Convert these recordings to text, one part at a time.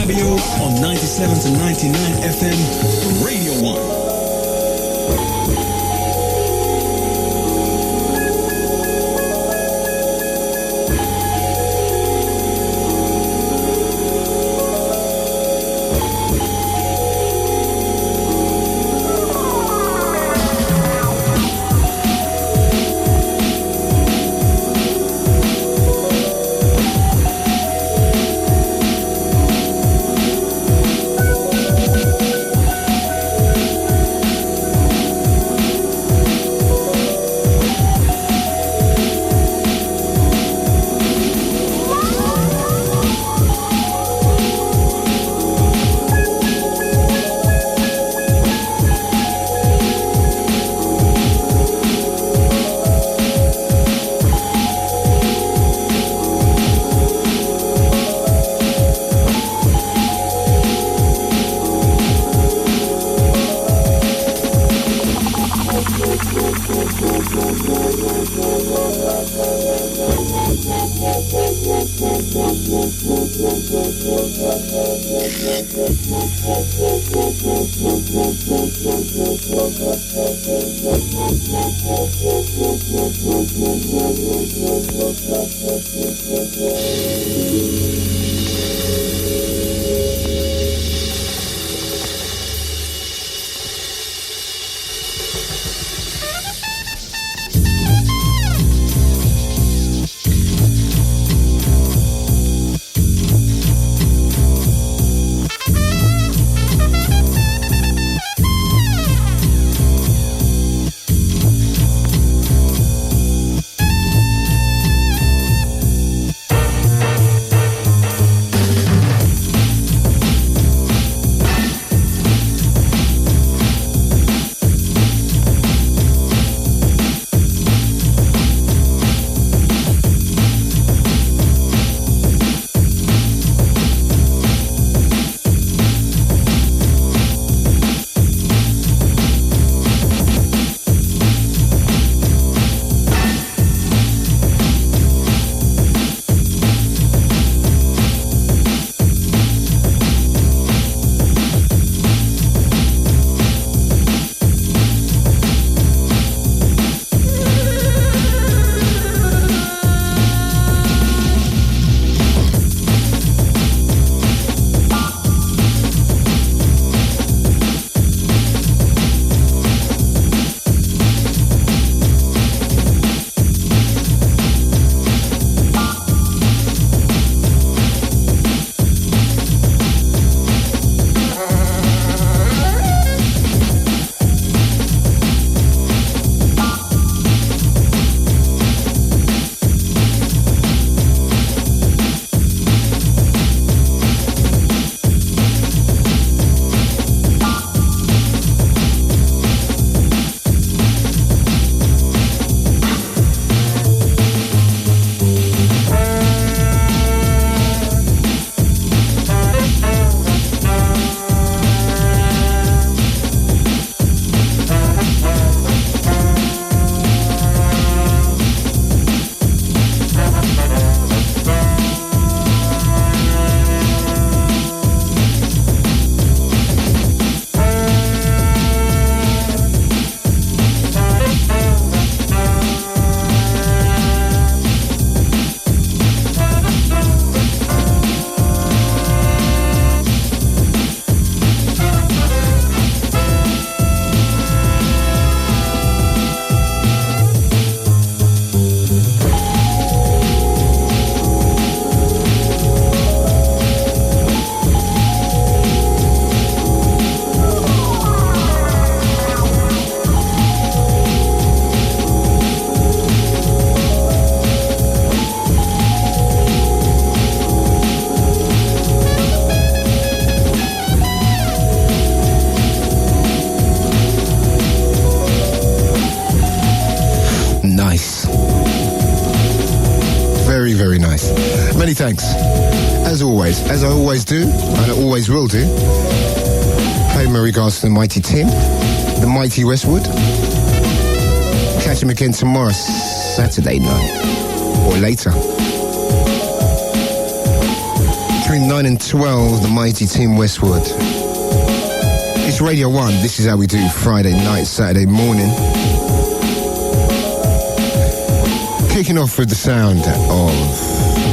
Fabio on 97 to 99 FM, Radio 1. Many thanks. As always, as I always do, and I always will do, play my regards to the mighty Tim, the mighty Westwood. Catch him again tomorrow, Saturday night, or later. between 9 and 12, the mighty Team Westwood. It's Radio 1. This is how we do Friday night, Saturday morning. Kicking off with the sound of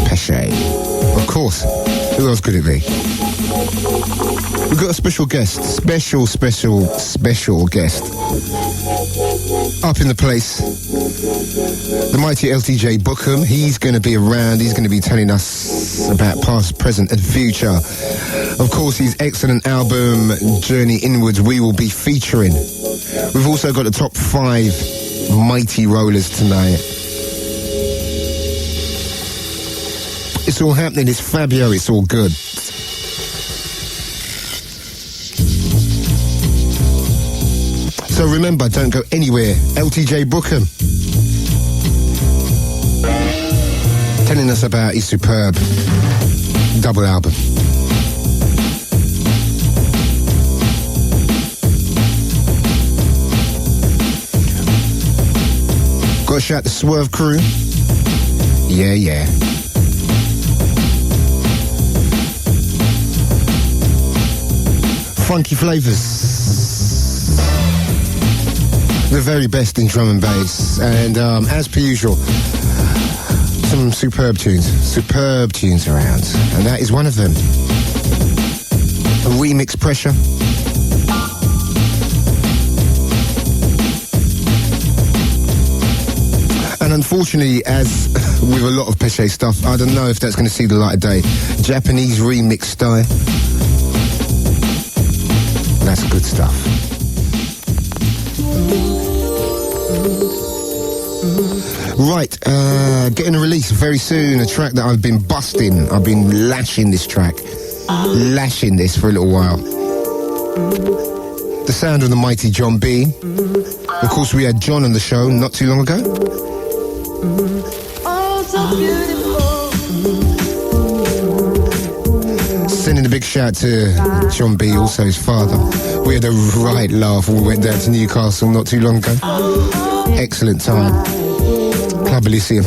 Peshay. Of course, who else could it be? We've got a special guest, special guest. Up in the place, the mighty LTJ Bukem. He's going to be around. He's going to be telling us about past, present and future. Of course, his excellent album, Journey Inwards, we will be featuring. We've also got the top 5 mighty rollers tonight. It's all happening. It's Fabio. It's all good. So remember, don't go anywhere. LTJ Bukem telling us about his superb double album. Got a shout to Swerve Crew. Yeah. Funky Flavours. The very best in drum and bass, and as per usual, some superb tunes around, and that is one of them. A remix Pressure. And unfortunately, as with a lot of Peshay stuff, I don't know if that's going to see the light of day. Japanese remix style. That's good stuff. Right, getting a release very soon, a track that I've been busting. I've been lashing this track. Lashing this for a little while. The sound of the mighty John B. Of course, we had John on the show not too long ago. Sending a big shout to John B, also his father. We had a right laugh when we went down to Newcastle not too long ago. Excellent time. Club Elysium.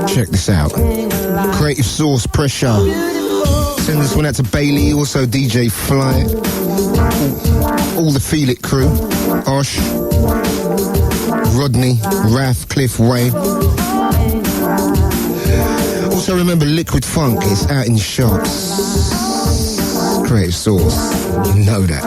Check this out. Creative Source, Pressure. Send this one out to Bailey, also DJ Fly. All the Feel It crew. Osh. Rodney, Raf, Cliff, Wayne. Also remember Liquid Funk is out in shops. Creative Source. You know that.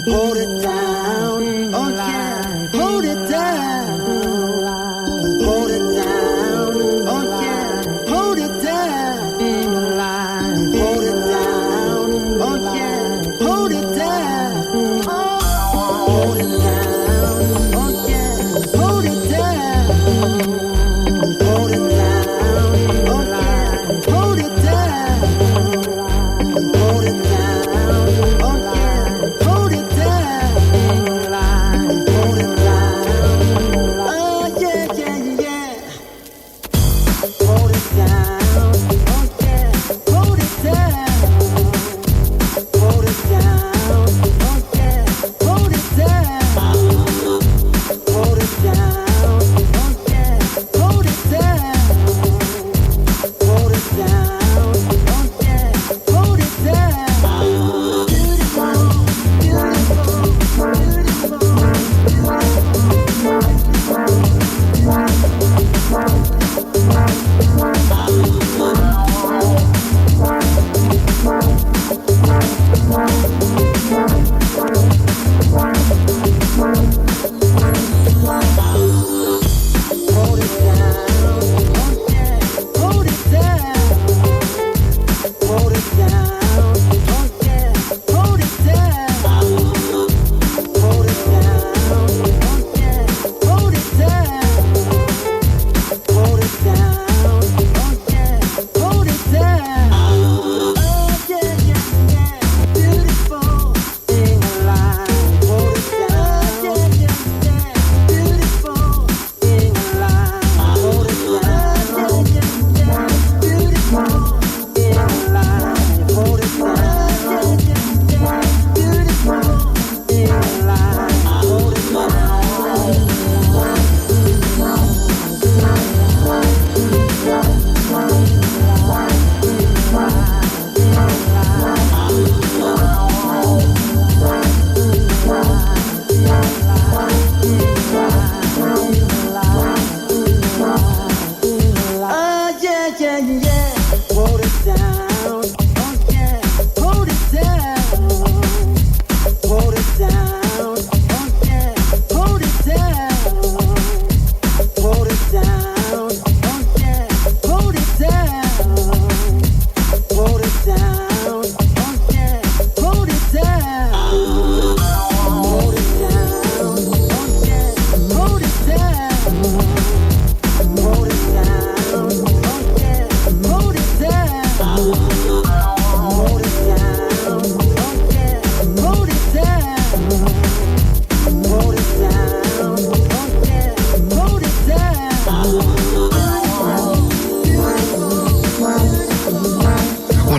Hold it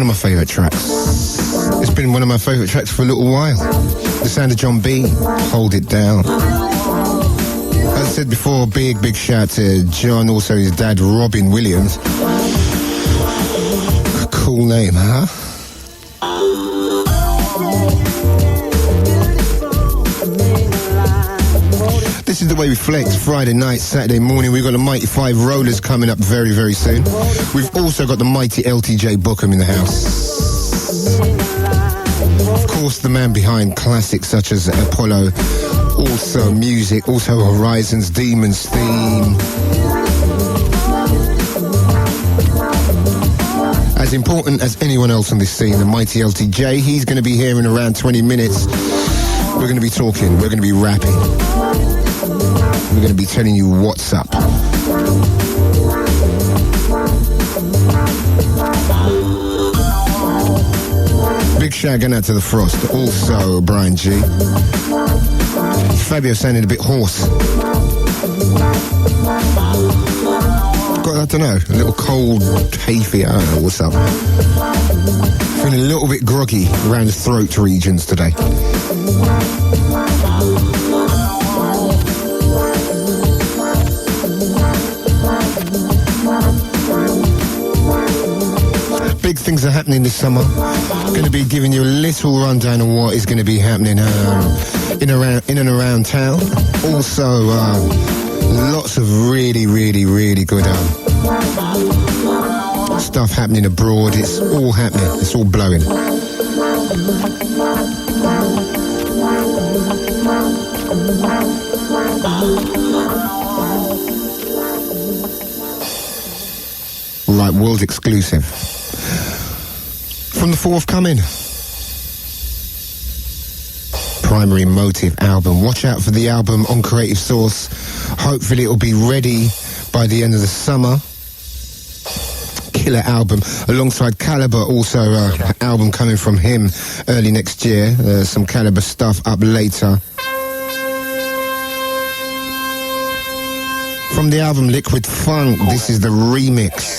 one of my favourite tracks. It's been one of my favourite tracks for a little while. The sound of John B, Hold It Down. As I said before, big shout to John, also his dad, Robin Williams. Cool name, huh? This is the way we flex. Friday night, Saturday morning. We've got the Mighty 5 Rollers coming up very, very soon. We've also got the mighty LTJ Bukem in the house. Of course, the man behind classics such as Apollo, also music, also Horizons, Demons Theme. As important as anyone else on this scene, the mighty LTJ. He's going to be here in around 20 minutes. We're going to be talking. We're going to be rapping. We're going to be telling you what's up. Big shout going out to the Frost. Also, Brian G. Fabio sounding a bit hoarse. Got, I don't know, a little cold, hay-fever. I don't know what's up. Feeling a little bit groggy around the throat regions today. Big things are happening this summer. Going to be giving you a little rundown of what is going to be happening in and around town. Also, lots of really good stuff happening abroad. It's all happening. It's all blowing. Right, world exclusive. From the forthcoming Primary Motive album. Watch out for the album on Creative Source. Hopefully it'll be ready by the end of the summer. Killer album alongside Caliber, also album coming from him early next year. Some Caliber stuff up later. From the album Liquid Funk, this is the remix.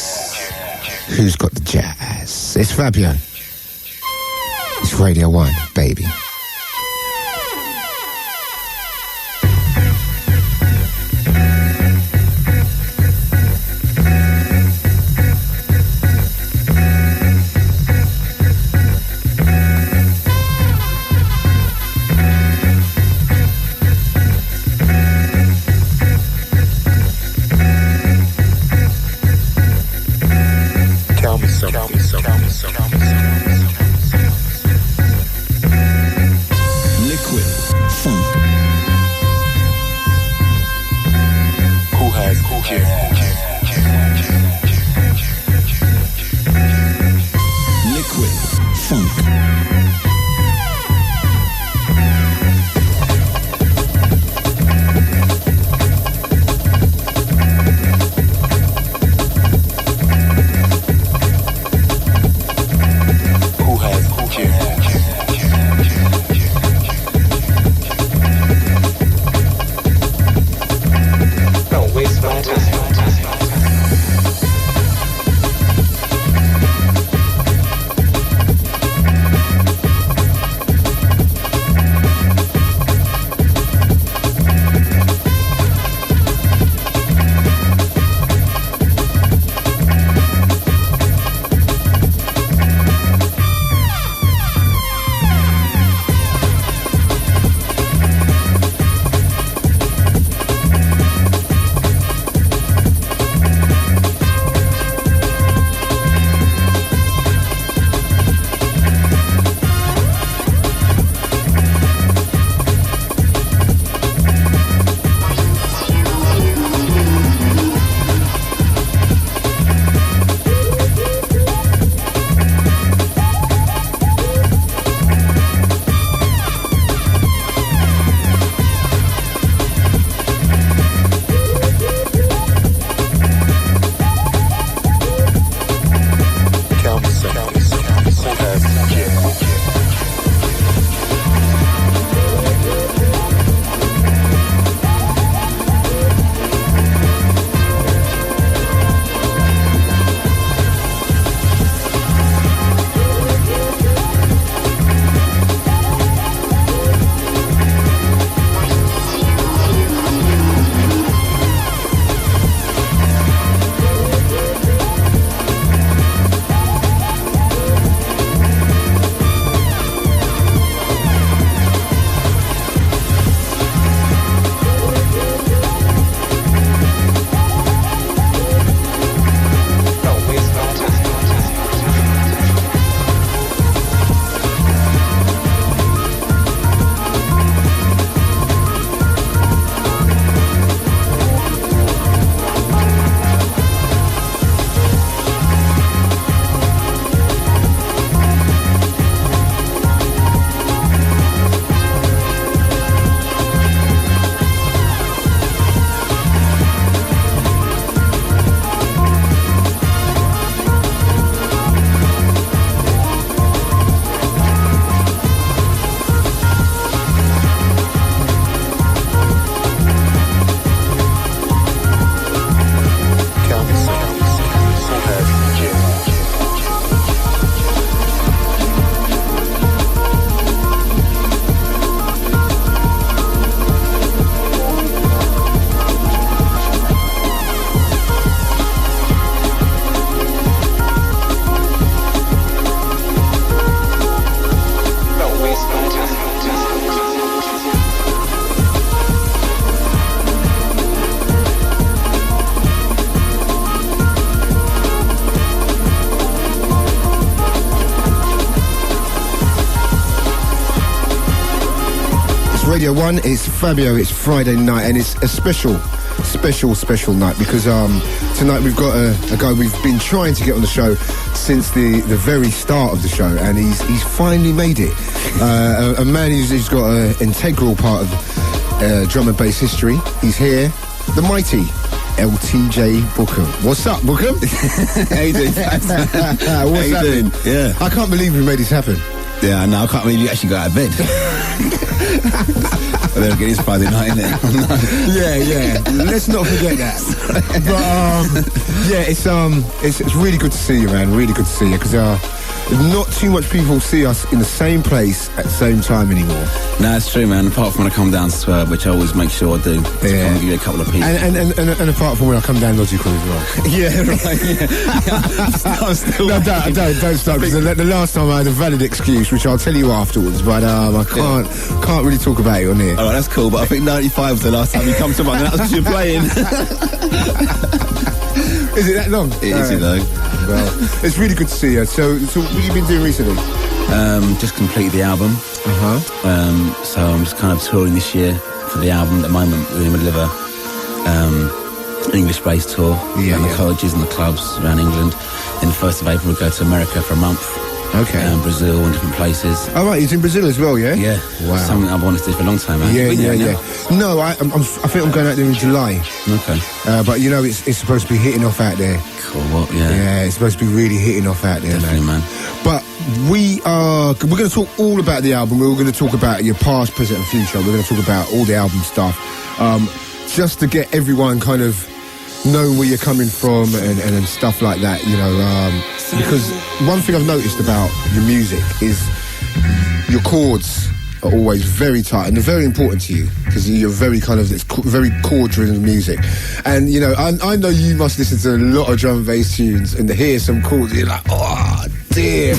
Who's got the jazz? It's Fabio. It's Radio 1, baby. Radio 1, it's Fabio, it's Friday night, and it's a special night because tonight we've got a guy we've been trying to get on the show since the very start of the show, and he's finally made it. A man who's got an integral part of drum and bass history. He's here, the mighty LTJ Bukem. What's up, Bukem? How you doing? What's happening? Yeah. I can't believe we made this happen. Yeah, no, I can't believe you actually got out of bed. I better get this Friday night, innit? Yeah. Let's not forget that. But it's really good to see you, man. Really good to see you because not too much people see us in the same place at the same time anymore. No, it's true, man. Apart from when I come down to Swerve, which I always make sure I do. Yeah. Give you a couple of people. And apart from when I come down Logical as well. Yeah, right. Yeah. I'm still. No, don't stop. Because the last time I had a valid excuse, which I'll tell you afterwards, but I can't really talk about it on here. All right, that's cool. But I think 95 was the last time you come to my house. You're playing. Is it that long? It is, though. Well, it's really good to see you. So what have you been doing recently? Just completed the album. So I'm just kind of touring this year for the album. At the moment, we're in the middle of a English-based tour around the colleges and the clubs around England. Then the 1st of April, we go to America for a month. Okay. Brazil and different places. Oh, right, he's in Brazil as well, yeah? Yeah. Wow. Something I've wanted to do for a long time, man. Yeah. No, I think I'm going out there in July. Okay. But you know, it's supposed to be hitting off out there. Cool. What? Yeah. Yeah, it's supposed to be really hitting off out there, definitely, man. But we're going to talk all about the album. We're going to talk about your past, present, and future. We're going to talk about all the album stuff, just to get everyone kind of knowing where you're coming from and stuff like that, you know. Because one thing I've noticed about your music is your chords are always very tight, and they're very important to you because you're very it's very chord-driven music. And you know, I know you must listen to a lot of drum and bass tunes and hear some chords. And you're like, oh dear,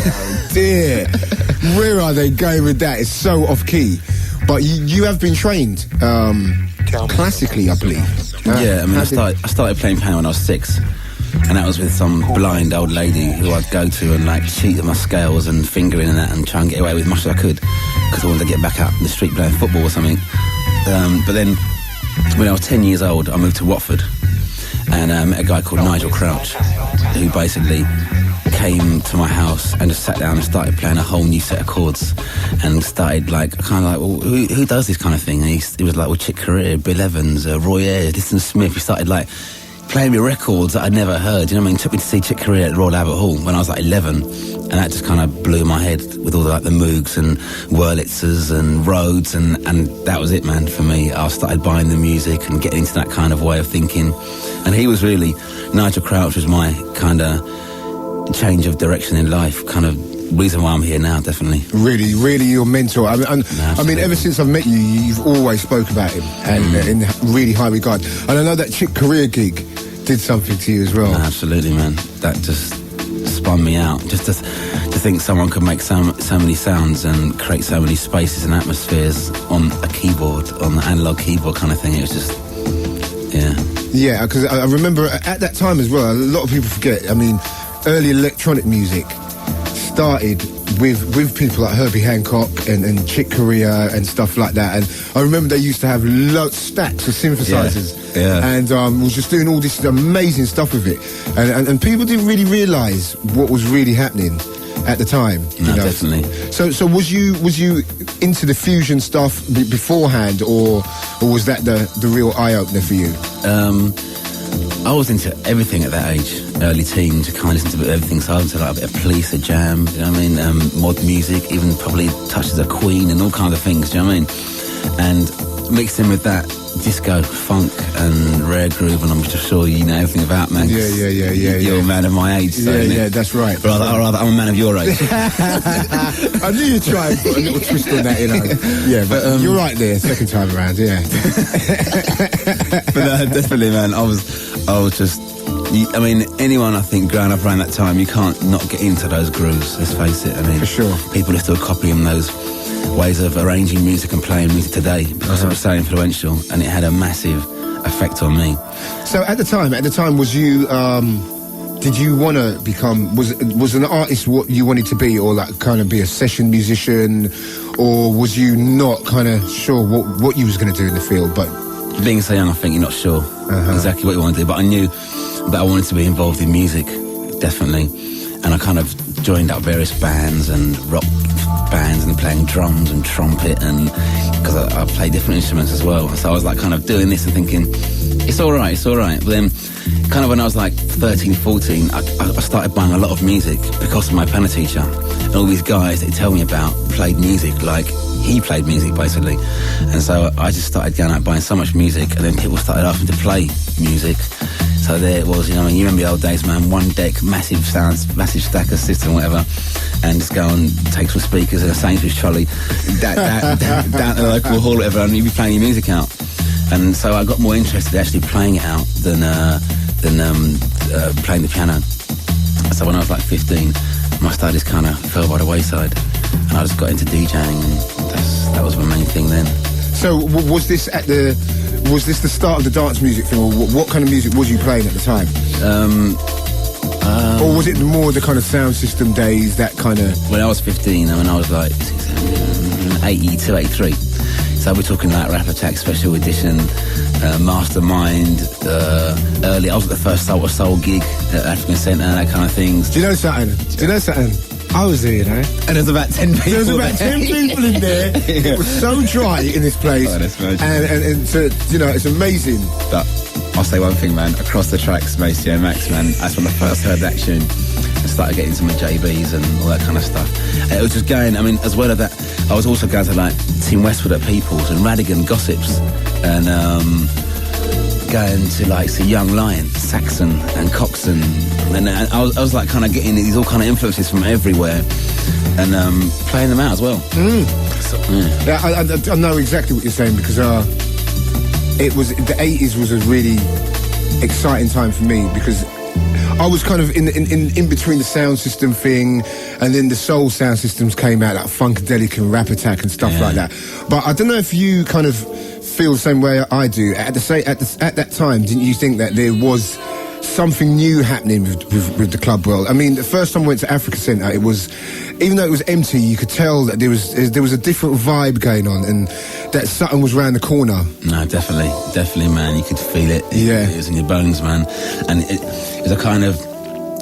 where are they going with that? It's so off key. But you have been trained classically, I believe. Yeah, I mean, I started playing piano when I was 6. And that was with some blind old lady who I'd go to and like cheat at my scales and fingering and that and try and get away with as much as I could because I wanted to get back out in the street playing football or something. But then when I was 10 years old, I moved to Watford and met a guy called Nigel Crouch who basically came to my house and just sat down and started playing a whole new set of chords and started like kind of like, well, who does this kind of thing? And he was like, well, Chick Corea, Bill Evans, Roy Ayers, Listen Smith. He started like playing me records that I'd never heard, you know what I mean? Took me to see Chick Corea at Royal Albert Hall when I was like 11, and that just kind of blew my head with all the Moogs and Wurlitzers and Rhodes, and that was it, man, for me. I started buying the music and getting into that kind of way of thinking, and he was really, Nigel Crouch was my kind of change of direction in life, kind of reason why I'm here now, definitely. Really your mentor. I mean, ever since I've met you, you've always spoke about him and in really high regard. And I know that Chick Corea gig did something to you as well. Absolutely, man. That just spun me out. Just to think someone could make so many sounds and create so many spaces and atmospheres on a keyboard, on the analog keyboard kind of thing. It was just, yeah, because I remember at that time as well, a lot of people forget, I mean, early electronic music started with people like Herbie Hancock and Chick Corea and stuff like that, and I remember they used to have stacks of synthesizers, and was just doing all this amazing stuff with it, and people didn't really realise what was really happening at the time. You know? Definitely. So was you into the fusion stuff beforehand, or was that the real eye opener for you? I was into everything at that age, early teen, to kind of listen to everything. So I was into like a bit of Police, a Jam, you know what I mean? Mod music, even probably touches of Queen and all kinds of things, do you know what I mean? And mixed in with that, disco, funk and rare groove, and I'm just sure you know everything about, man. Yeah. You're a man of my age, so that's right. Or rather, I'm a man of your age. I knew you'd try and put a little twist on that, you know. Yeah, but you're right there, second time around, yeah. But definitely, man, I was just, I mean, anyone, I think, growing up around that time, you can't not get into those grooves, let's face it. I mean, for sure. People are still copying those ways of arranging music and playing music today because it was so influential, and it had a massive effect on me. So at the time, was you, did you want to become, was an artist what you wanted to be, or like kind of be a session musician, or was you not kind of sure what you was going to do in the field? But being so young, I think you're not sure exactly what you want to do. But I knew that I wanted to be involved in music, definitely. And I kind of joined up various bands and rock bands and playing drums and trumpet, and because I play different instruments as well. So I was like kind of doing this and thinking, it's all right. But then kind of when I was like 13, 14, I started buying a lot of music because of my piano teacher. And all these guys that tell me about played music, like he played music basically. And so I just started going out buying so much music, and then people started asking to play music. So there it was, you know, you remember the old days, man, one deck, massive sounds, massive stack of system, whatever, and just go and take some speakers in a Sainsbury's trolley down to the local hall, whatever, and you'd be playing your music out. And so I got more interested in actually playing it out than playing the piano. So when I was like 15, my studies kind of fell by the wayside, and I just got into DJing, and that was my main thing then. So was this the start of the dance music thing, or what kind of music was you playing at the time? Or was it more the kind of sound system days, that kind of... When I was 15, when I was like 82, 83. So we're talking like Rap Attack Special Edition, Mastermind, early. I was at the first Soul gig at African Centre, that kind of things. Do you know something? I was there, you know. And there's about 10 people. There was about 10 people in there. Yeah. It was so dry in this place. Oh, that's magic. And so, you know, it's amazing. But I'll say one thing, man. Across the tracks, Maceo Max, man. That's when I first heard that tune. I started getting some of JBs and all that kind of stuff. And it was just going, I mean, as well as that, I was also going to like Team Westwood at People's and Radigan Gossips, and going to like see Young Lion, Saxon and Coxon, and I was like kind of getting these all kind of influences from everywhere, and playing them out as well. So, yeah, I know exactly what you're saying, because it was the 80s was a really exciting time for me, because I was kind of in between the sound system thing, and then the soul sound systems came out, like Funkadelic and Rap Attack and stuff like that. But I don't know if you kind of feel the same way I do. At that time, didn't you think that there was something new happening with the club world? I mean, the first time I went to Africa Centre, it was, even though it was empty, you could tell that there was a different vibe going on, and that something was round the corner. No, definitely, man. You could feel it. Yeah, it was in your bones, man. And it was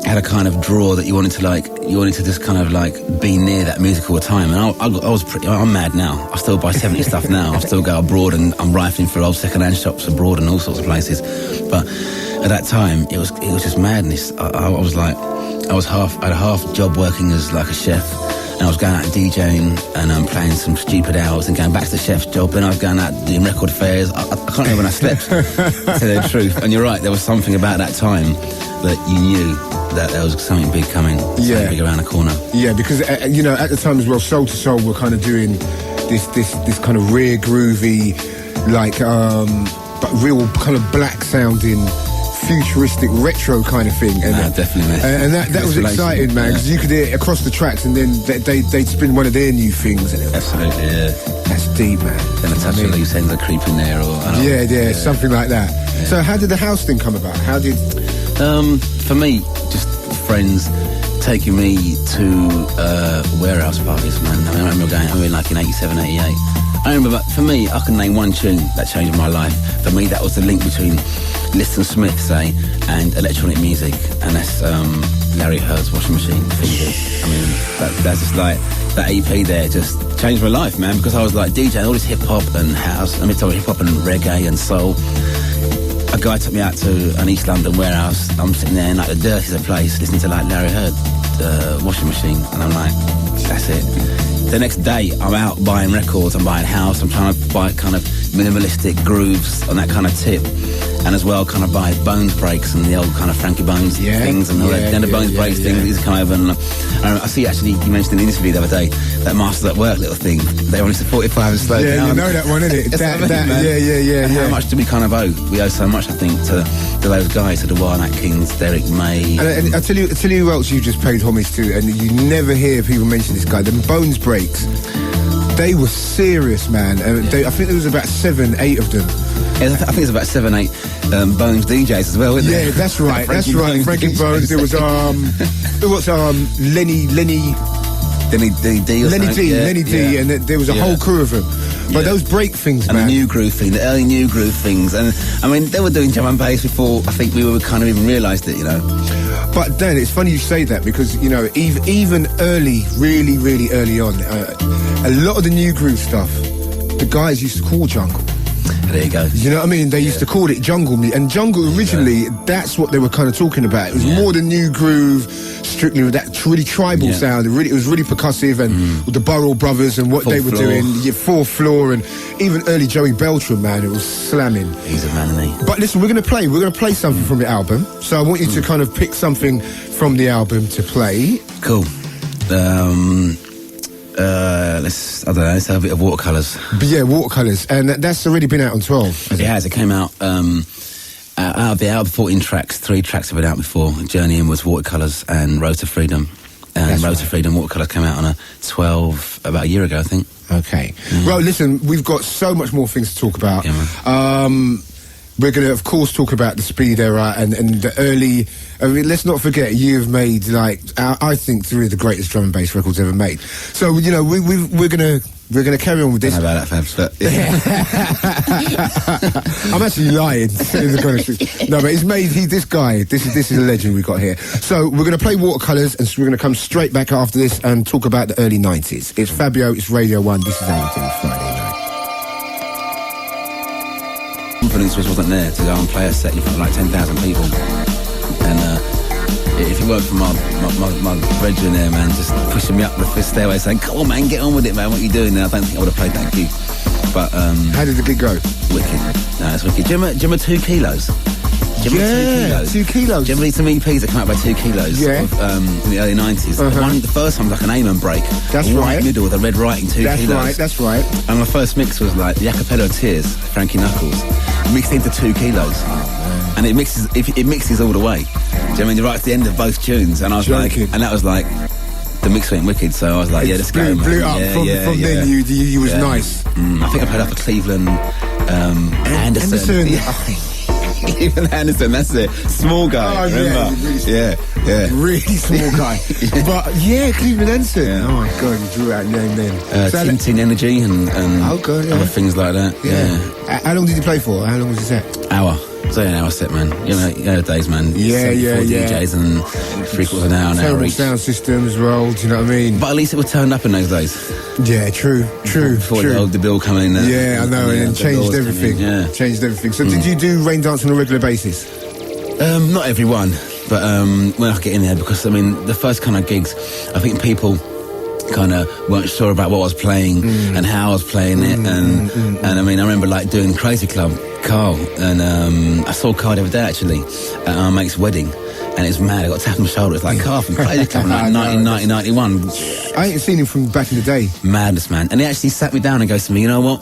had a kind of draw that you wanted to just kind of like be near that music all the time. And I'm mad now. I still buy 70 stuff now. I still go abroad, and I'm rifling through old second-hand shops abroad and all sorts of places. But at that time, it was just madness. I had a half job working as like a chef, and I was going out and DJing and playing some stupid hours and going back to the chef's job. Then I was going out doing record fairs. I can't remember when I slept, to tell you the truth. And you're right, there was something about that time that you knew that there was something big coming, something big around the corner. Yeah, because you know, at the time as well, Soul to Soul were kind of doing this kind of rear groovy, like but real kind of black sounding, futuristic retro kind of thing, and definitely, and that was exciting, man, because you could hear it across the tracks, and then they'd spin one of their new things. Absolutely, yeah. That's deep, man. Then a touch of loose ends are creeping there, or something like that. Yeah. So how did the house thing come about? How did? For me, just friends taking me to warehouse parties, man. I remember going, like in 87, 88. I remember, but for me, I can name one tune that changed my life. For me, that was the link between Liston Smith, say, and electronic music, and that's Larry Heard's Washing Machine Fingers. I mean, that's just like, that EP there just changed my life, man, because I was like DJing all this hip-hop and house, hip-hop and reggae and soul. A guy took me out to an East London warehouse. I'm sitting there in like the dirtiest of place, listening to like Larry Heard, Washing Machine, and I'm like, that's it. The next day, I'm out buying records, I'm buying house, I'm trying to buy kind of minimalistic grooves on that kind of tip, and as well kind of buy Bones Breaks and the old kind of Frankie Bones things, and all that. Then the Bones Breaks things used to come over, and I see, actually, you mentioned in the interview the other day, that Masters at Work little thing, they only to 45 and slow down. Yeah, you know that one, innit? And how much do we kind of owe? We owe so much, I think, to those guys, to the Warren Atkins, Derek May. And I tell you who else you just paid homage to, and you never hear people mention this guy, the Bones Breaks. They were serious, man. I think there was about 7, 8 of them. Yeah, I think it's about 7, 8 Bones DJs as well, isn't there? Yeah, that's right. Frankie Bones. There was Lenny. Lenny D, and there was a whole crew of them. But those break things, and man. the new groove thing, the early new groove things. And, I mean, they were doing drum and bass before I think we were kind of even realised it, you know. But Dan, it's funny you say that because, you know, even early, really, really early on, a lot of the new groove stuff, the guys used to call jungle. There you go. You know what I mean? They used to call it jungle music. And jungle originally, that's what they were kind of talking about. It was more the new groove, strictly with that really tribal sound. It was really percussive, and with the Burrell Brothers and what they were doing. Fourth Floor, and even early Joey Beltram, man, it was slamming. He's a man, isn't he? But listen, we're going to play something from the album. So I want you to kind of pick something from the album to play. Cool. Let's have a bit of Watercolours. But yeah, Watercolours, and that's already been out on 12. It has. It came out out of the album, 14 tracks. 3 tracks have been out before. Journey In was Watercolours and Road to Freedom. And Road to Freedom, Watercolours came out on a 12 about a year ago, I think. Okay. Well, listen, we've got so much more things to talk about. Yeah, man. We're going to, of course, talk about the speed era and the early... I mean, let's not forget, you've made, like, I think 3 of the greatest drum and bass records ever made. So, you know, we're going to carry on with this. I don't know about that, Fabs, but... Yeah. I'm actually lying. No, but he's made... this guy, this is a legend we've got here. So, we're going to play Watercolours, and so we're going to come straight back after this and talk about the early 90s. It's Fabio, it's Radio 1, this is Hamilton, Friday night. Confidence just wasn't there to go and play a set in front of like 10,000 people, and if it weren't for my brethren there, man, just pushing me up the stairway saying, come on man, get on with it man, what are you doing? And I don't think I would have played that gig. But how did the gig go? Wicked. No, it's wicked. Do you remember 2 kilos? Do you remember 2 kilos. Do you remember some EPs that came out by 2 kilos? Yeah. In the early 90s. The first one was like an Amen break. That's right. Middle with a red writing, 2 kilos. That's right. And my first mix was like the acapella of Tears, Frankie Knuckles, mixed into 2 kilos. Oh, and it mixes all the way. Do you know what I mean? Right at the end of both tunes. And I was like, and that was like, the mix went wicked, so I was like, let's go, man. Blew up from then, you was nice. I think I played up for Cleveland, Anderson. Cleveland Anderson, that's it. Small guy, remember? Really small guy. But Cleveland Anderson. Yeah. Oh my God, you drew out name then. Tintin Energy and other things like that. Yeah. How long did you play for? How long was your set? Hour. It's only an hour set, man. You know days, man. DJs and 3/4 an hour. Terrible sound systems rolled, you know what I mean? But at least it was turned up in those days. Yeah, true. Before the bill coming in. I know, and changed everything. Changed everything. So did you do rain dance on a regular basis? Not everyone, but when I get in there, because I mean, the first kind of gigs, I think people kind of weren't sure about what I was playing and how I was playing it, and I mean, I remember like doing Crazy Club, Carl, and I saw Carl the other day actually at our mate's wedding, and it's mad. I got a tap on the shoulder. It's like Carl from Crazy Club, like 1991. I ain't seen him from back in the day. Madness, man. And he actually sat me down and goes to me, you know what?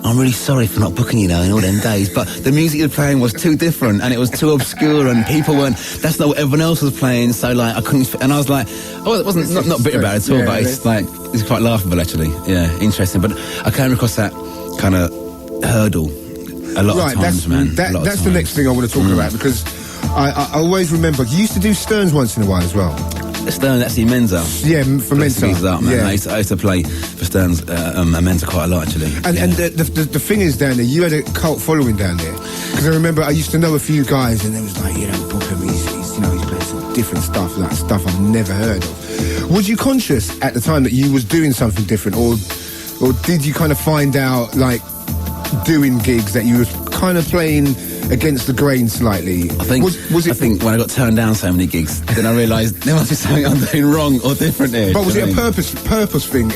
I'm really sorry for not booking you now in all them days, but the music you're playing was too different and it was too obscure and people weren't, that's not what everyone else was playing, so like I couldn't, and I was like, oh, it wasn't, not bitter about it at all, but it's like, it's quite laughable actually, interesting, but I came across that kind of hurdle a lot of times, man. That's the next thing I want to talk about, because I always remember, you used to do Stearns once in a while as well. Stern, that's the Menza. Yeah, for Menza. I used to play for Stern's Menza quite a lot, actually. And the thing is, down there, you had a cult following down there. Because I remember I used to know a few guys, and they was like, Bukem, he's playing some different stuff, like stuff I've never heard of. Was you conscious at the time that you was doing something different, or did you kind of find out, like, doing gigs that you was kind of playing against the grain slightly? I think I think when I got turned down so many gigs, then I realised there must be something I'm doing wrong or different here. But was it a purpose thing?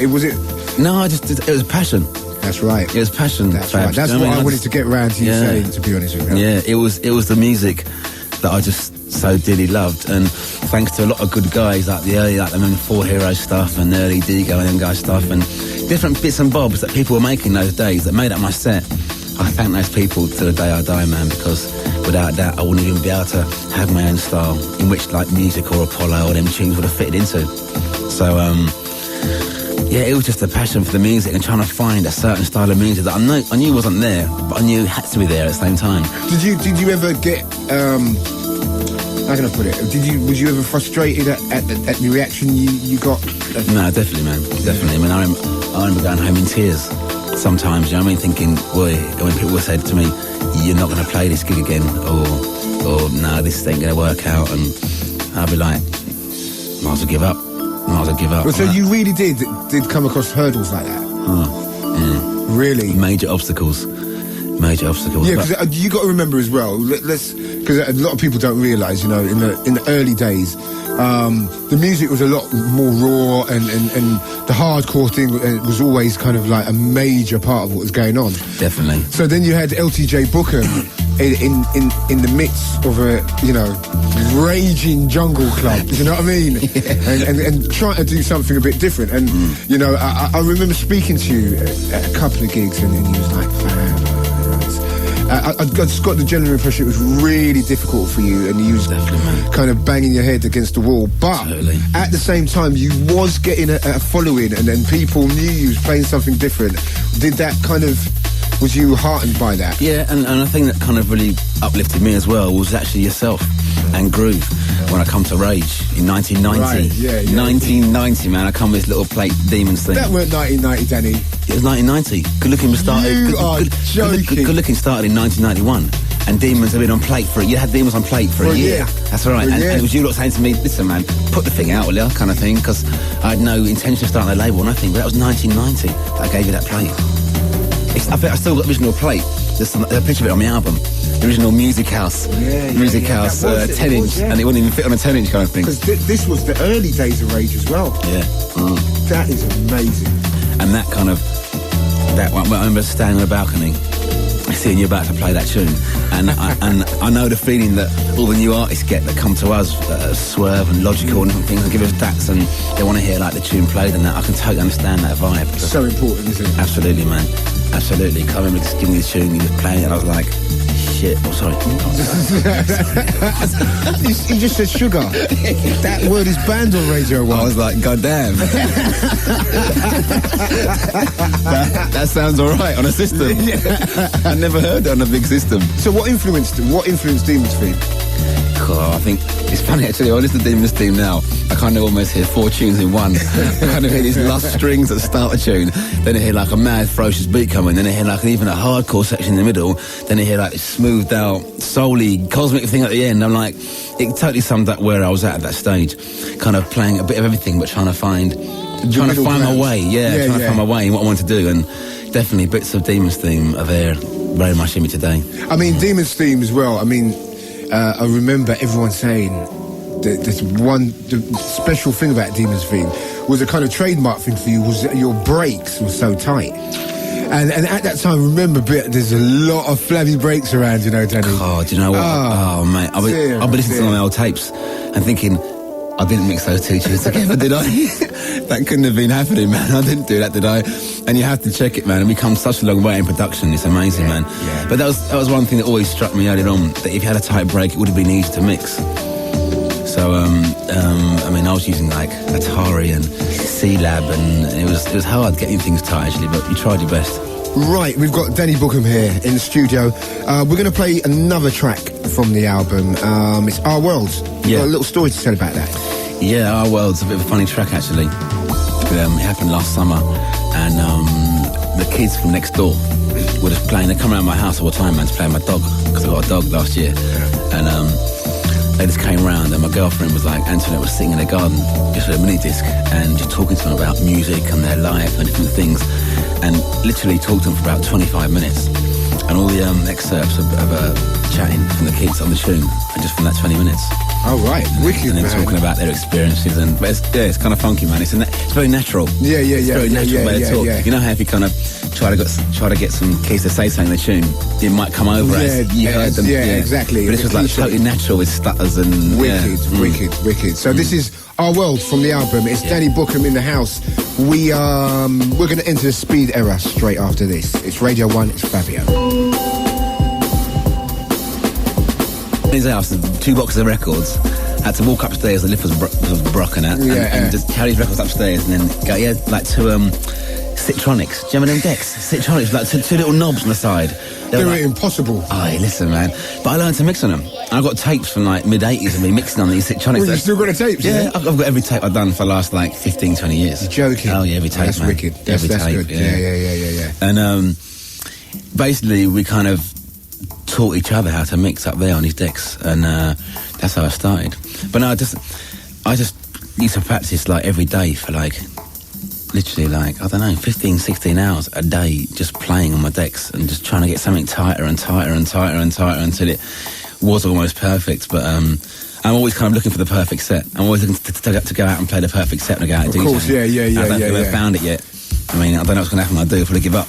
No, it was passion. That's right. It was passion. That's right. That's what I wanted to get round to you saying, to be honest with you. Yeah, it was the music that I just so dearly loved, and thanks to a lot of good guys like the early, like the Four Heroes stuff and early Digo and them guys stuff and different bits and bobs that people were making those days that made up my set. I thank those people to the day I die, man, because without that I wouldn't even be able to have my own style in which like music or Apollo or them tunes would have fitted into. So it was just a passion for the music and trying to find a certain style of music that I knew wasn't there, but I knew had to be there at the same time. Did you ever get how can I put it? Was you ever frustrated at the reaction you got? No, definitely, man. Definitely. I mean, I remember going home in tears sometimes, you know what I mean? Thinking, boy, when people said to me, you're not going to play this gig again, or no, this ain't going to work out, and I'd be like, might as well give up. Well, so you really did come across hurdles like that? Really? Major obstacles. Yeah, because you got to remember as well. Because a lot of people don't realise, you know, in the early days, the music was a lot more raw, and the hardcore thing was always kind of like a major part of what was going on. Definitely. So then you had LTJ Bukem in the midst of a, you know, raging jungle club. You know what I mean? Yeah. And trying to do something a bit different. And you know, I remember speaking to you at a couple of gigs, and then you was like, I just got the general impression it was really difficult for you, and you was kind of banging your head against the wall. But at the same time, you was getting a following, and then people knew you was playing something different. Did that kind of... Was you heartened by that? Yeah, and I think that kind of really uplifted me as well was actually yourself and Groove when I come to Rage in 1990. Right, yeah. 1990, man, I come with this little plate Demons thing. That weren't 1990, Danny. It was 1990. Good Looking was started. You are joking. Good Looking started in 1991. And Demons have been on plate for... You had Demons on plate for a year. That's right. And it was you lot saying to me, listen, man, put the thing out, will you? Kind of thing. Because I had no intention of starting a label or nothing. But that was 1990 that I gave you that plate. I bet I still got the original plate. There's a picture of it on my album. The original Music House. 10-inch. And it wouldn't even fit on a 10-inch kind of thing. Because this was the early days of Rage as well. Yeah. That is amazing. And that kind of... I remember standing on the balcony, seeing you about to play that tune, and I know the feeling that all the new artists get that come to us, Swerve and Logical and things, and give us dates, and they want to hear like the tune played and that. I can totally understand that vibe. So important, isn't it? Absolutely, man. Absolutely. I remember just giving me the tune, he was playing it, and I was like, shit. Oh, sorry. He just said sugar. That word is banned on Radio 1. I was like, God damn. that sounds all right on a system. I never heard it on a big system. So what influenced Demons theme? I think it's funny actually. I listen to Demons theme now. I kind of almost hear 4 tunes in one. I kind of hear these last strings at the start of a tune. Then I hear like a mad ferocious beat coming. Then I hear like even a hardcore section in the middle. Then I hear like smoothed out, soul-y, cosmic thing at the end. I'm like, it totally summed up where I was at that stage. Kind of playing a bit of everything, but trying to find my way. Trying to find my way in what I want to do. And definitely bits of Demons theme are there very much in me today. I mean, Demons theme as well. I mean, I remember everyone saying that the special thing about Demons theme was a kind of trademark thing for you was that your breaks were so tight. And at that time, remember, there's a lot of flabby breaks around, you know, Danny. Oh, do you know what? Oh mate, I'll be listening to my old tapes and thinking, I didn't mix those 2 tunes together, did I? That couldn't have been happening, man. I didn't do that, did I? And you have to check it, man. And we come such a long way in production. It's amazing, man. Yeah. But that was one thing that always struck me earlier on, that if you had a tight break, it would have been easy to mix. So, I mean, I was using like Atari and C-Lab, and it was hard getting things tight, actually, but you tried your best. Right, we've got Danny Bukem here in the studio. We're going to play another track from the album. It's Our World. You've got a little story to tell about that. Yeah, Our World's a bit of a funny track, actually. It happened last summer, and the kids from next door were just playing. They come around my house all the time, man, to play with my dog, because I got a dog last year. And they just came round, and my girlfriend was like, Antoinette was sitting in the garden just with a mini disc and just talking to them about music and their life and different things, and literally talked to them for about 25 minutes, and all the excerpts of chatting from the kids on the tune, and just from that 20 minutes. Oh, right. Wicked, and then man. talking about their experiences, but it's kind of funky, man. It's very natural. It's very natural way to talk. You know how if you kind of try to get some kids to say something in the tune, it might come over as you heard them. Yeah, exactly. But this was like totally natural with stutters and... Wicked. So this is Our World from the album. It's Danny Bukem in the house. We're going to enter the speed era straight after this. It's Radio 1, it's Fabio. In his house, 2 boxes of records. I had to walk upstairs, the lift was broken out, and just carry his records upstairs, and then go, like 2 Citronics. Do you remember them decks? Citronics, like 2 little knobs on the side. They were impossible. Oh, listen, man. But I learned to mix on them. I got tapes from like mid-80s of me mixing on these Electronics. Well, you still got the tapes? Yeah, I've got every tape I've done for the last like 15, 20 years. You're joking? Oh yeah, every tape, that's man. Wicked. That's tape, good. Yeah. And basically we kind of taught each other how to mix up there on these decks, and that's how I started. But no, I just used to practice like every day for like literally like, I don't know, 15, 16 hours a day just playing on my decks and just trying to get something tighter and tighter and tighter and tighter until it was almost perfect. But I'm always kind of looking for the perfect set. I'm always looking to go out and play the perfect set and go out and Of course, yeah. I don't think I've found it yet. I mean, I don't know what's going to happen. I'll do it if I give up.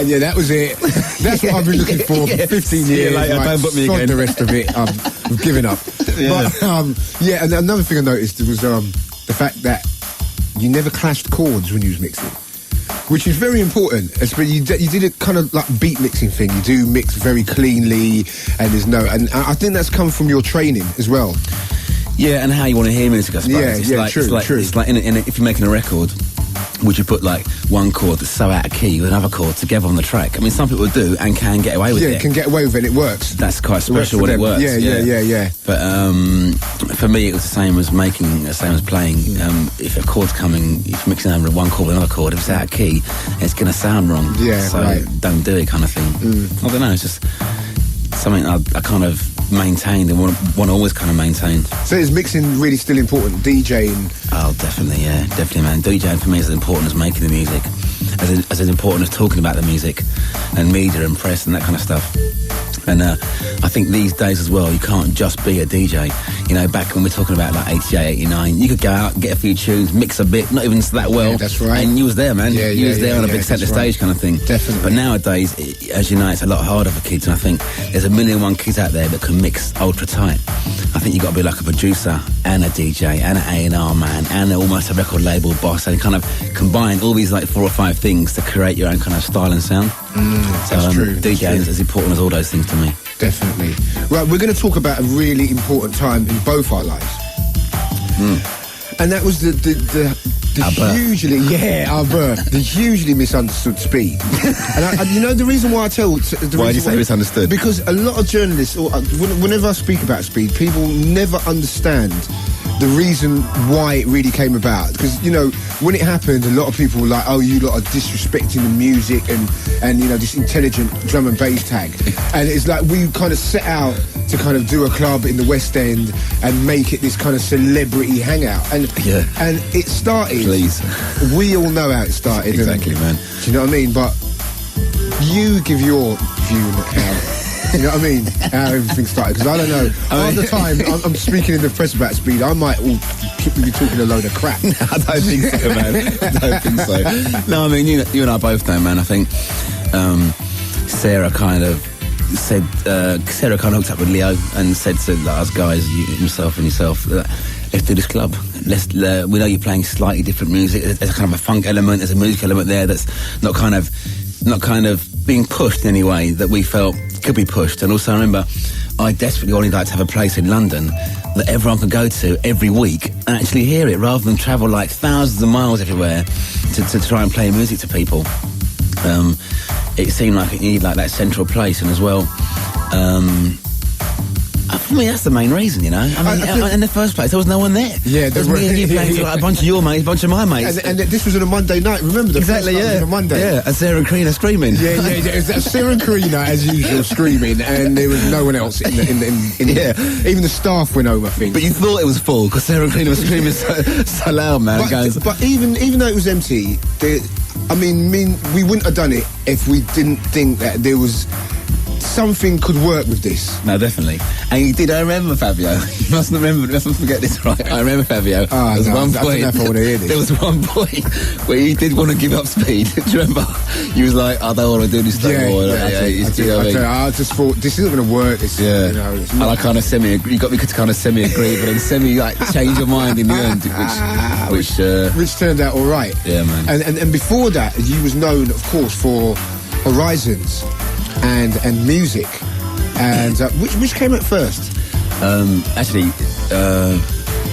Yeah, that was it. That's what I've been looking for 15 years. Later, like, don't put me again. The rest of it, I've given up. Yeah. But, and another thing I noticed was the fact that you never clashed chords when you was mixing, which is very important. You did a kind of like beat mixing thing. You do mix very cleanly, and and I think that's come from your training as well. Yeah, and how you want to hear music, I suppose. True. It's like if you're making a record, would you put like one chord that's so out of key with another chord together on the track? I mean, some people do and can get away with it. Yeah, can get away with it. It works. That's quite special when it works. Yeah. But for me, it was the same as playing. If a chord's coming, if you're mixing over one chord with another chord, if it's out of key, it's going to sound wrong. Yeah, so right. Don't do it, kind of thing. I don't know. It's just something I kind of maintained and want to always kind of maintain. So is mixing really still important? DJing? Oh, definitely, man. DJing for me is as important as making the music, as important as talking about the music, and media and press and that kind of stuff. And I think these days as well, you can't just be a DJ. You know, back when we're talking about like 88, 89, you could go out, get a few tunes, mix a bit, not even that well. Yeah, that's right. And you was there, man. You was there on a big centre stage kind of thing. Definitely. But nowadays, as you know, it's a lot harder for kids, and I think there's 1,000,001 kids out there that can mix ultra tight. I think you've got to be like a producer and a DJ and an A&R man and almost a record label boss, and kind of combine all these like 4 or 5 things to create your own kind of style and sound. That's true. DJing is as important as all those things to me. Definitely. Right, we're going to talk about a really important time in both our lives. And that was the hugely misunderstood speed. And you know the reason why I tell... Why did you say misunderstood? Because a lot of journalists, or whenever I speak about speed, people never understand the reason why it really came about. Because, you know, when it happened, a lot of people were like, oh, you lot are disrespecting the music and you know, this intelligent drum and bass tag. And it's like we kind of set out to kind of do a club in the West End and make it this kind of celebrity hangout. And it started... Please. We all know how it started. Exactly, man. Do you know what I mean? But you give your view on how... You know what I mean? How everything started. Because I don't know. Half the time, I'm speaking in the press about speed, I might be talking a load of crap. I don't think so, man. I don't think so. No, I mean, you and I both know, man. I think Sarah kind of hooked up with Leo and said to us guys, himself and yourself, let's do this club. We know you're playing slightly different music. There's a kind of a funk element, there's a music element there that's not kind of being pushed in any way that we felt could be pushed. And also I remember I desperately wanted like to have a place in London that everyone could go to every week and actually hear it, rather than travel like thousands of miles everywhere to try and play music to people. It seemed like it needed like that central place, and as well for me, that's the main reason, you know. I mean, in the first place, there was no one there. Yeah, there was me and you playing to like a bunch of your mates, a bunch of my mates. And this was on a Monday night, remember? Exactly, yeah. On a Monday. Yeah, and Sarah and Karina screaming. Yeah. Sarah and Karina, as usual, screaming, and there was no one else in even the staff went home, I think. But you thought it was full, because Sarah and Karina was screaming so loud, man. But even though it was empty, we wouldn't have done it if we didn't think that there was... something could work with this. No, definitely. And you did. I remember, Fabio. You mustn't forget this, right? I remember, Fabio. I don't know if I want to hear this. There was one point where you did want to give up speed. Do you remember? You was like, I don't want to do this anymore. I just thought, this isn't going to work. And I kind of you got me to kind of semi-agree, but then semi-like change your mind in the end, which turned out all right. Yeah, man. And before that, you was known, of course, for Horizons and music, and which came out first? Actually,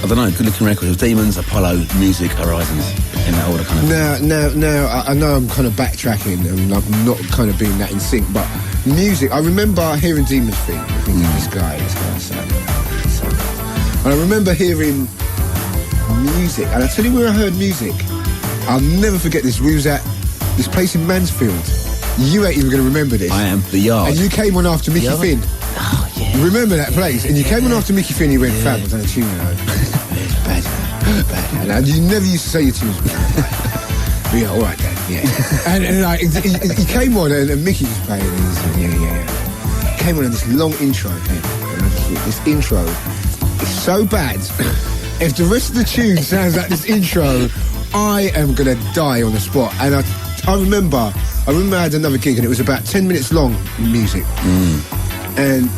I don't know, good-looking records. It was Demons, Apollo, Music, Horizons, in that order kind of thing. Now, I know I'm kind of backtracking and I'm not kind of being that in sync, but music, I remember hearing Demons thing, thinking this guy sounded. And I remember hearing music, and I tell you where I heard music, I'll never forget this. We was at this place in Mansfield. You ain't even going to remember this. I am, The Yard. And you came on after Mickey Finn. Oh, yeah. Remember that place? And you came on after Mickey Finn, you went, Fab, I've done a tune now. It's bad. And you never used to say your tunes. Yeah, all right then, yeah. and like, he came on and Mickey was playing and he said, yeah. Came on in this long intro, okay? This intro is so bad. If the rest of the tune sounds like this intro, I am going to die on the spot. And I remember I had another gig and it was about 10 minutes long, music. And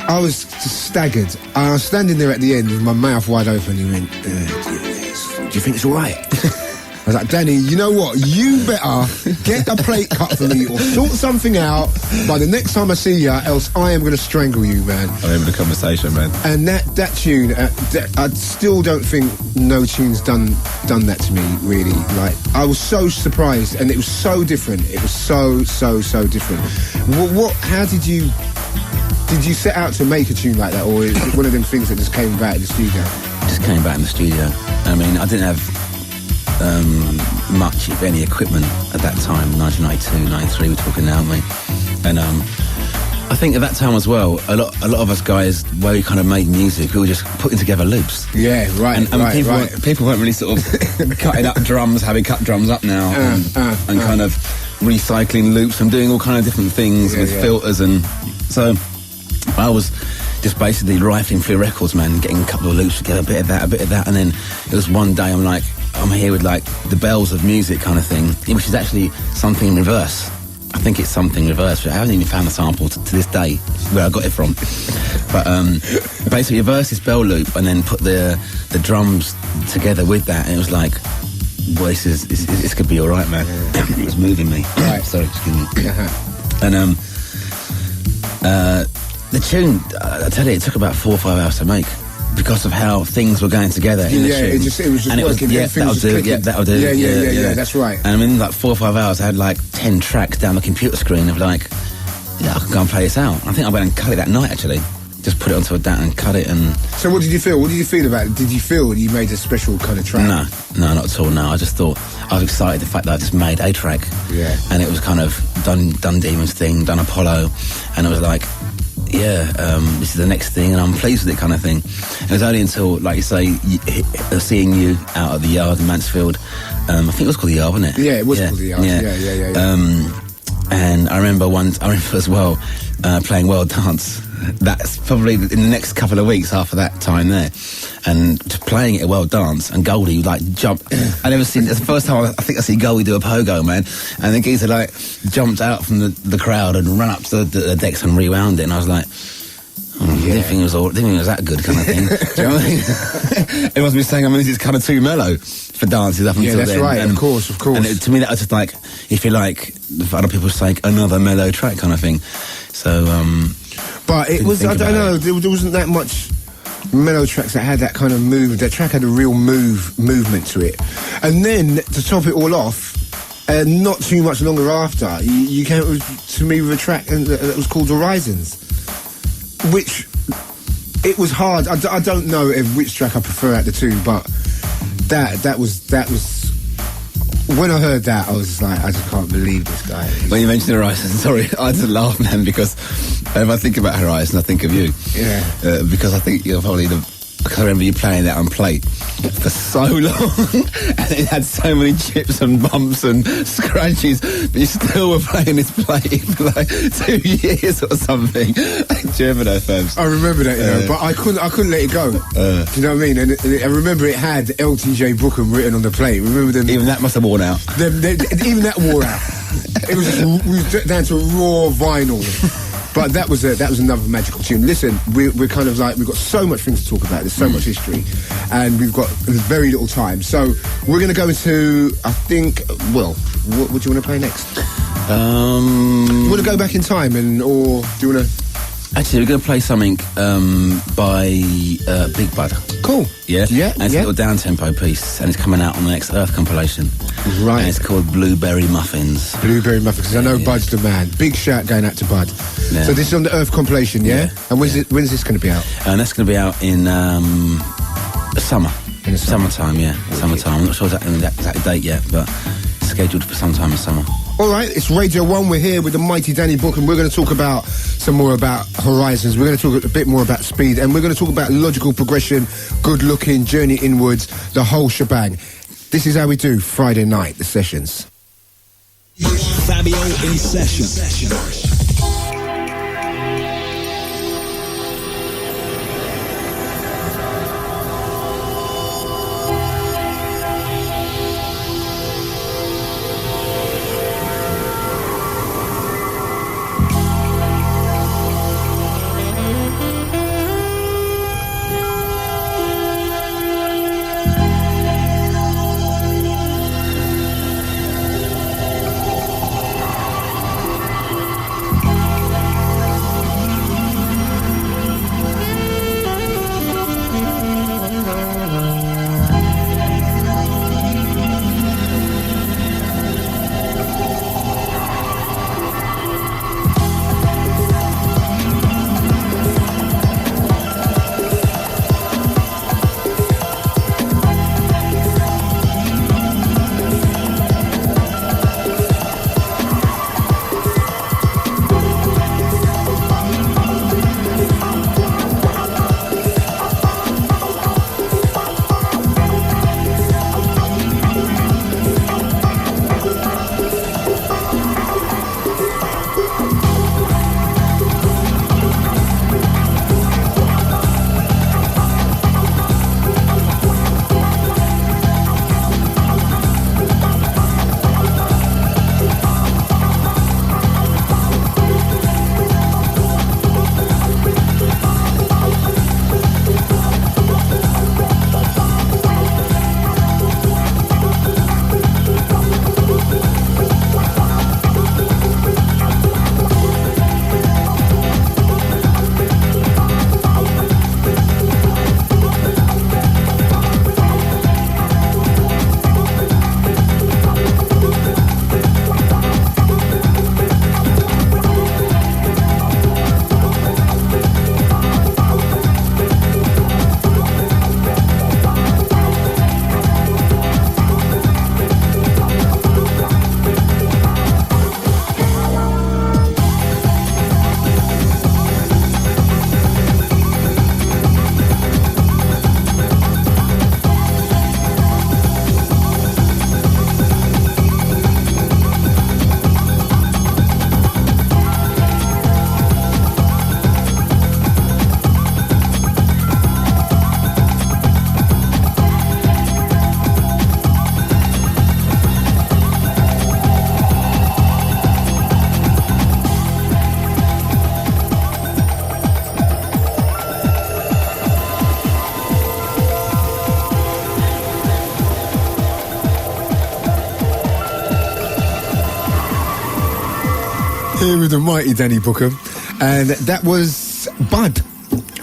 I was just staggered. I was standing there at the end with my mouth wide open. He went, do you think it's all right? I was like, Danny, you know what? You better get a plate cut for me or sort something out by the next time I see you, else I am going to strangle you, man. I remember the conversation, man. And that tune, I still don't think no tune's done that to me, really. Like, I was so surprised, and it was so different. It was so different. How did you set out to make a tune like that, or is it one of them things that just came about in the studio? Just came back in the studio. I mean, I didn't have much, if any, equipment at that time. 1992, 93, we're talking now, aren't we? And I think at that time as well, a lot of us guys, where we kind of made music, we were just putting together loops. Yeah, right. And people weren't really sort of cutting up drums, having cut drums up now, and kind of recycling loops and doing all kind of different things with filters. And so I was just basically rifling through records, man, getting a couple of loops together, a bit of that, and then it was one day I'm here with like the bells of music kind of thing, which is actually something in reverse. I think it's something reverse, but I haven't even found the sample to this day where I got it from. But basically reverse this bell loop and then put the drums together with that, and it was like, boy, this could be all right, man. It was moving me. Right. Sorry, excuse me. And the tune, I tell you, it took about 4 or 5 hours to make, because of how things were going together in the tune. It was just working. That'll do. Yeah, that's right. And I mean, like 4 or 5 hours, I had like 10 tracks down the computer screen of like, I can go and play this out. I think I went and cut it that night, actually. Just put it onto a DAT and cut it. And so what did you feel? What did you feel about it? Did you feel you made a special kind of track? No, not at all, no. I just thought, I was excited the fact that I just made a track. Yeah. And it was kind of done Demons thing, done Apollo, and it was like, this is the next thing, and I'm pleased with it kind of thing. And it was only until, like you say, seeing you out at the Yard in Mansfield, I think it was called the Yard, wasn't it? Yeah, it was called the Yard. Yeah. And I remember as well playing World Dance. That's probably in the next couple of weeks after that time there, and playing it at World Dance, and Goldie like jump. I never seen. It's the first time I think I see Goldie do a pogo, man. And the geezer like jumped out from the crowd and ran up to the decks and rewound it, and I was like, I didn't think it was that good kind of thing. Do you know what I mean? It must be saying, I mean, this is kind of too mellow for dances up until then. Yeah, that's right. And, of course. And to me, that was just like, if you like, other people say, another mellow track kind of thing. So. But it was, I don't know, there wasn't that much mellow tracks that had that kind of move. That track had a real movement to it. And then, to top it all off, not too much longer after, you came to me with a track that was called Horizons, which, it was hard. I don't know which track I prefer out the two, but that was when I heard that, I was like, I just can't believe this guy. When you mentioned Horizon, sorry, I had to laugh, man, because if I think about Horizon, I think of you. Yeah. Because I think you're probably because I remember you playing that on plate for so long, and it had so many chips and bumps and scratches, but you still were playing this plate for like 2 years or something. Do you remember that, Fabs? I remember that, but I couldn't let it go. Do you know what I mean? And I remember it had LTJ Bukem written on the plate. Remember them? Even that must have worn out. Even that wore out. It was down to raw vinyl. But that was another magical tune. Listen, we're kind of like, we've got so much things to talk about. There's so much history, and we've got very little time. So we're going to go into, I think, what do you want to play next? Want to go back in time, or do you want to? Actually, we're going to play something by Big Bud. Cool. Yeah? Yeah, And it's a little down-tempo piece, and it's coming out on the next Earth compilation. Right. And it's called Blueberry Muffins. Blueberry Muffins, because I know Bud's the man. Big shout going out to Bud. Yeah. So this is on the Earth compilation, yeah? Yeah. And when's this going to be out? And that's going to be out in the summer. In the summer. Summertime, yeah. Summertime. I'm not sure exactly the exact date yet, but it's scheduled for sometime in summer. All right, it's Radio 1. We're here with the mighty Danny Bukem. We're going to talk about some more about Horizons. We're going to talk a bit more about speed. And we're going to talk about logical progression, good looking, journey inwards, the whole shebang. This is how we do Friday night, the sessions. Fabio in session. Here with the mighty Danny Bukem, and that was Bud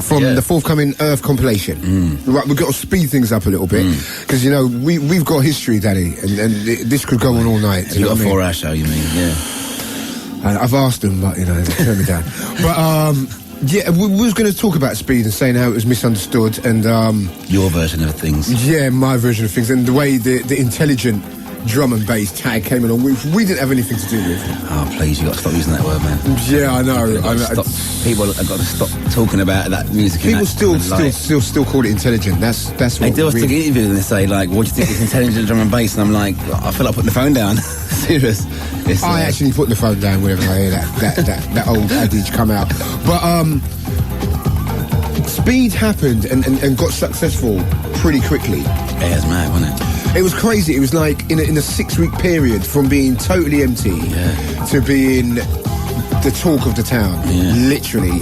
from the forthcoming Earth compilation. Right, we've got to speed things up a little bit because you know we've got history, Danny, and this could go on all night. You got a 4-hour show, you mean? Yeah. And I've asked them, but you know, they turned me down. But yeah, we was going to talk about speed and saying how it was misunderstood, and your version of things. Yeah, my version of things, and the way the intelligent drum and bass tag came along, which we didn't have anything to do with. Oh, please, you got to stop using that word, man. Yeah, I know. People have got to stop talking about that music. People still call it intelligent. That's what they do. I still get interviews and they say like, "What do you think is intelligent drum and bass?" And I'm like, I feel like putting the phone down. Serious. I actually put the phone down whenever I hear that old adage come out. But speed happened and got successful pretty quickly. Yeah, it was mad, wasn't it? It was crazy. It was like in a 6-week period from being totally empty to being the talk of the town. Yeah. Literally.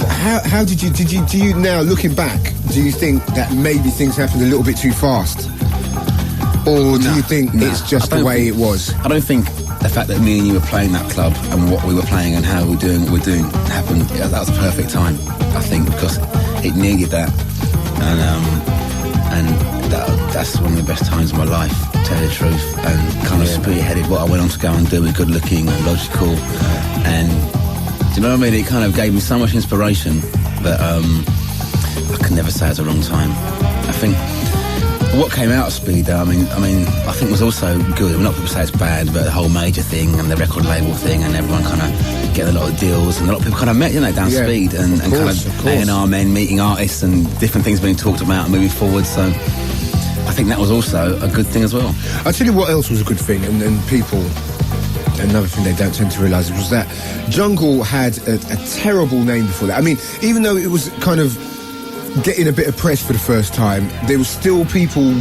How did you now, looking back, do you think that maybe things happened a little bit too fast? Or do you think it's just the way it was? I don't think the fact that me and you were playing that club and what we were playing and how we were doing what we're doing happened, that was a perfect time, I think, because it needed that. And that's one of the best times of my life, to tell you the truth, and kind of spearheaded what I went on to go and do with Good Looking and Logical. And do you know what I mean? It kind of gave me so much inspiration that I can never say it's a wrong time. I think what came out of Speed, though, I mean, I think was also good. A lot of people say it's bad, but the whole major thing and the record label thing, and everyone kind of getting a lot of deals, and a lot of people kind of met, down Speed, and kind of A&R men meeting artists and different things being talked about and moving forward. So I think that was also a good thing as well. I'll tell you what else was a good thing, and people, another thing they don't tend to realise, was that Jungle had a terrible name before that. I mean, even though it was kind of getting a bit of press for the first time, there was still people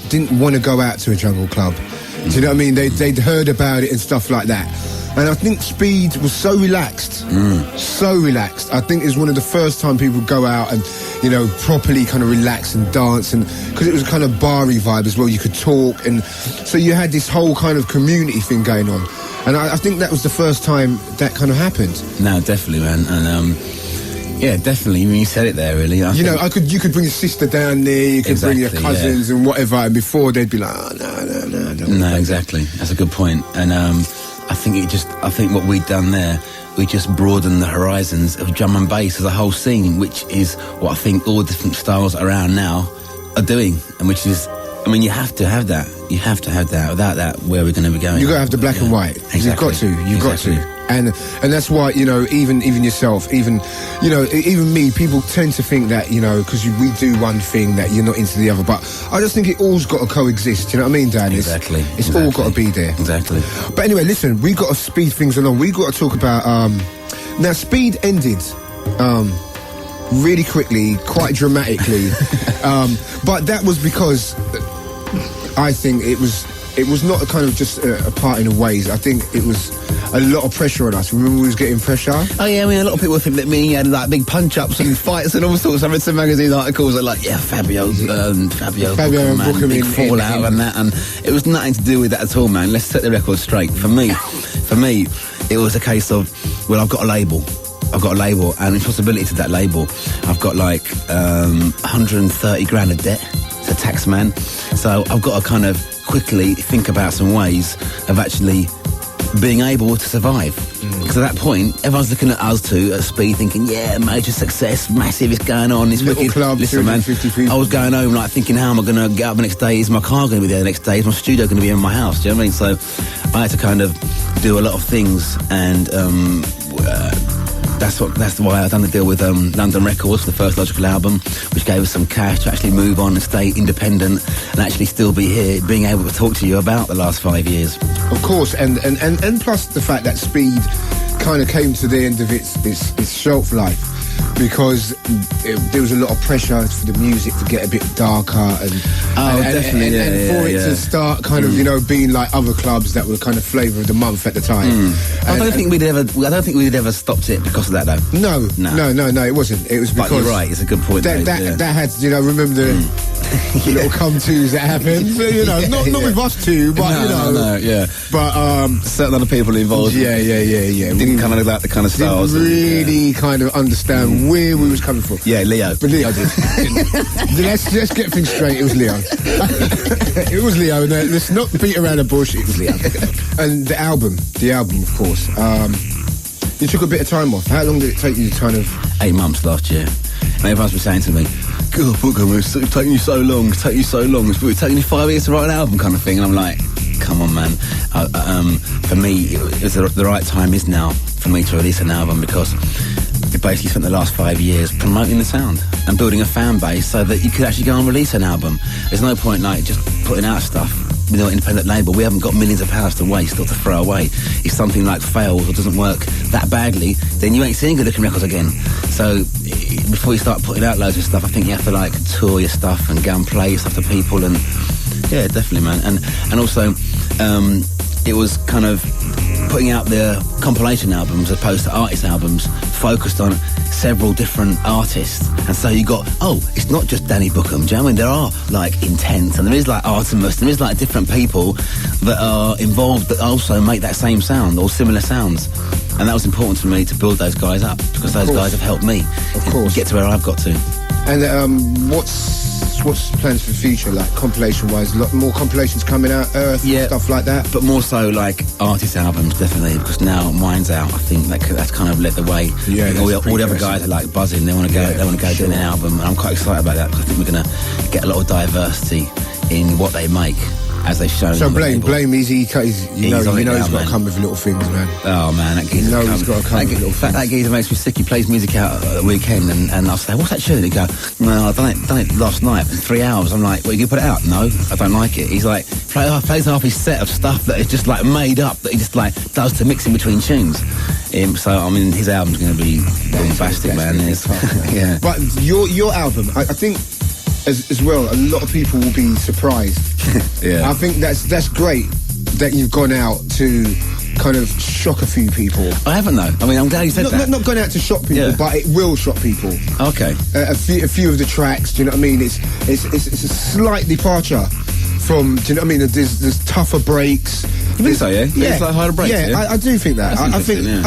didn't want to go out to a jungle club. Do you know what I mean? They'd heard about it and stuff like that. And I think Speed was so relaxed, so relaxed. I think it's one of the first time people go out and, properly kind of relax and dance, and because it was a kind of bar-y vibe as well, you could talk, and so you had this whole kind of community thing going on. And I think that was the first time that kind of happened. No, definitely, man. And yeah, definitely. I mean, you said it there, really. You could bring your sister down there, you could bring your cousins and whatever, and before they'd be like, oh, no. No, exactly. That's a good point. And I think what we'd done there, we just broadened the horizons of drum and bass as a whole scene, which is what I think all different styles around now are doing, and which is, I mean, you have to have that. You have to have that. Without that, where are we going to be going? You've got to have the black and white. Exactly. You've got to. And that's why, even yourself, even me, people tend to think that, because we do one thing that you're not into the other. But I just think it all's got to coexist, you know what I mean, Dan? Exactly. It's all got to be there. Exactly. But anyway, listen, we got to speed things along. We got to talk about, now Speed ended, really quickly, quite dramatically. But that was because I think it was not a kind of just a parting of ways. I think it was a lot of pressure on us. Remember we was getting pressure? Oh yeah, I mean, a lot of people think that me had like big punch-ups and fights and all sorts. I read some magazine articles that Fabio Bukem, big fallout and that, and it was nothing to do with that at all, man. Let's set the record straight. For me, it was a case of, well, I've got a label, and in possibility to that label, I've got like 130 grand of debt to tax man, so I've got to kind of quickly think about some ways of actually being able to survive. Because at that point, everyone's looking at us at Speed, thinking, yeah, major success, massive, it's going on, it's little wicked. Club, listen, man, I was going home like thinking, how am I going to get up the next day? Is my car going to be there the next day? Is my studio going to be in my house? Do you know what I mean? So I had to kind of do a lot of things, and that's why I done the deal with London Records for the first Logical album, which gave us some cash to actually move on and stay independent and actually still be here, being able to talk to you about the last 5 years. Of course, and plus the fact that Speed kind of came to the end of its shelf life, because there was a lot of pressure for the music to get a bit darker, and for it to start kind of being like other clubs that were kind of flavour of the month at the time. I don't think we'd ever stopped it because of that, though. No, it wasn't. It was because, but you're right, it's a good point. That had, remember the little come-tos that happened. Not with us two, but but certain other people involved. Yeah. Didn't kind of look like the kind of styles. Didn't really kind of understand where we was coming from. Yeah, Leo. But Leo did. let's get things straight. It was Leo. It was Leo. No, let's not beat around the bush. It was Leo. And the album, of course. You took a bit of time off. How long did it take you to kind of... 8 months last year. And everyone's been saying to me, God, Bukem, it's taking you so long. It's taking you 5 years to write an album, kind of thing. And I'm like, come on, man. For me, it was the right time is now for me to release an album, because we basically spent the last 5 years promoting the sound and building a fan base so that you could actually go and release an album. There's no point like just putting out stuff with an independent label. We haven't got millions of pounds to waste or to throw away. If something like fails or doesn't work that badly, then you ain't seeing Good Looking records again. So before you start putting out loads of stuff, I think you have to like tour your stuff and go and play stuff to people. And yeah, definitely, man. And also it was kind of putting out the compilation albums as opposed to artist albums focused on several different artists. And so you got, it's not just Danny Bukem, do you know what I mean? There are like Intent, and there is like Artemis, there is like different people that are involved that also make that same sound or similar sounds. And that was important to me to build those guys up, because those guys have helped me get to where I've got to. And what's plans for the future, like compilation-wise? A lot more compilations coming out, stuff like that? But more so like artist albums, definitely, because now mine's out. I think that's kind of led the way. Yeah, all the other guys are like buzzing. They want to go do an album, and I'm quite excited about that, because I think we're going to get a lot of diversity in what they make, as they've shown. So blame easy. You know he's got to come with little things, man. Oh man, that geezer. He's got to come with little things. That geezer makes me sick. He plays music out at the weekend, and I'll say, "What's that tune?" He go, "No, I've done it last night in 3 hours." I'm like, "Well, you can put it out?" "No, I don't like it." He's like, plays half his set of stuff that is just like made up, that he just like does to mix in between tunes. So I mean, his album's going to be bombastic, man. Yeah. But your album, I think. As well, a lot of people will be surprised. Yeah. I think that's great that you've gone out to kind of shock a few people. I haven't though. I mean, I'm glad you said that. Not gone out to shock people, but it will shock people. Okay. A few of the tracks, do you know what I mean? It's a slight departure from. Do you know what I mean? There's tougher breaks. You think so, yeah? Yeah. It's like harder breaks, yeah? I do think that. I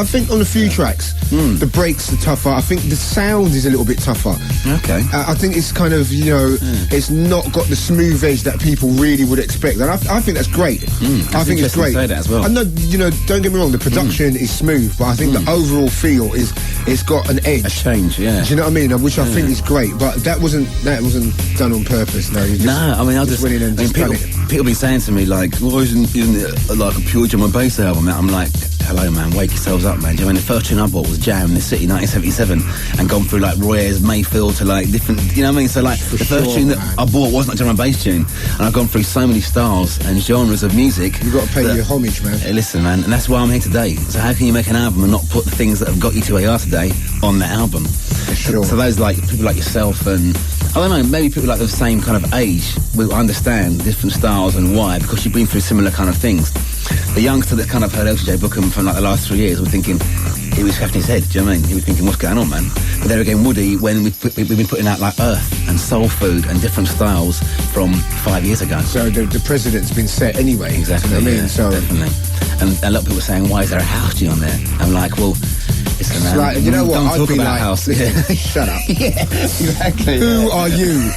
think on a few tracks, the breaks are tougher. I think the sound is a little bit tougher. Okay. I think it's kind of, it's not got the smooth edge that people really would expect. And I think that's great. I think it's great. To say that as well. I know, don't get me wrong, the production is smooth, but I think the overall feel it's got an edge. A change, yeah. Do you know what I mean? Which I think is great, but that wasn't done on purpose. No, I just went in and just done it. People been saying to me like, "Well, isn't it like a pure drum and bass album?" I'm like, hello man, wake yourselves up, man. Do you know, the first tune I bought was Jam in the City 1977, and gone through like Roy Ayers, Mayfield to like different, you know what I mean? So like the first tune that I bought wasn't a drum and bass tune, and I've gone through so many styles and genres of music. You've got to pay your homage, man. Listen, man, and that's why I'm here today. So how can you make an album and not put the things that have got you to where you are today on that album? Sure. So those like people like yourself, and I don't know, maybe people like the same kind of age will understand different styles and why, because you've been through similar kind of things. The youngster that kind of heard LTJ Bukem from like the last 3 years were thinking he was scratching his head, do you know what I mean? He was thinking, what's going on, man? But there again, Woody, when we've been putting out like Earth and Soul Food and different styles from 5 years ago. So the precedent's been set anyway. Exactly, you know what I mean? So definitely. And a lot of people were saying, why is there a house tune on there? I'm like, well, listen, man, like, you know what? Don't I'd talk be about like, house. Listen, shut up. Yeah, exactly. Who are you?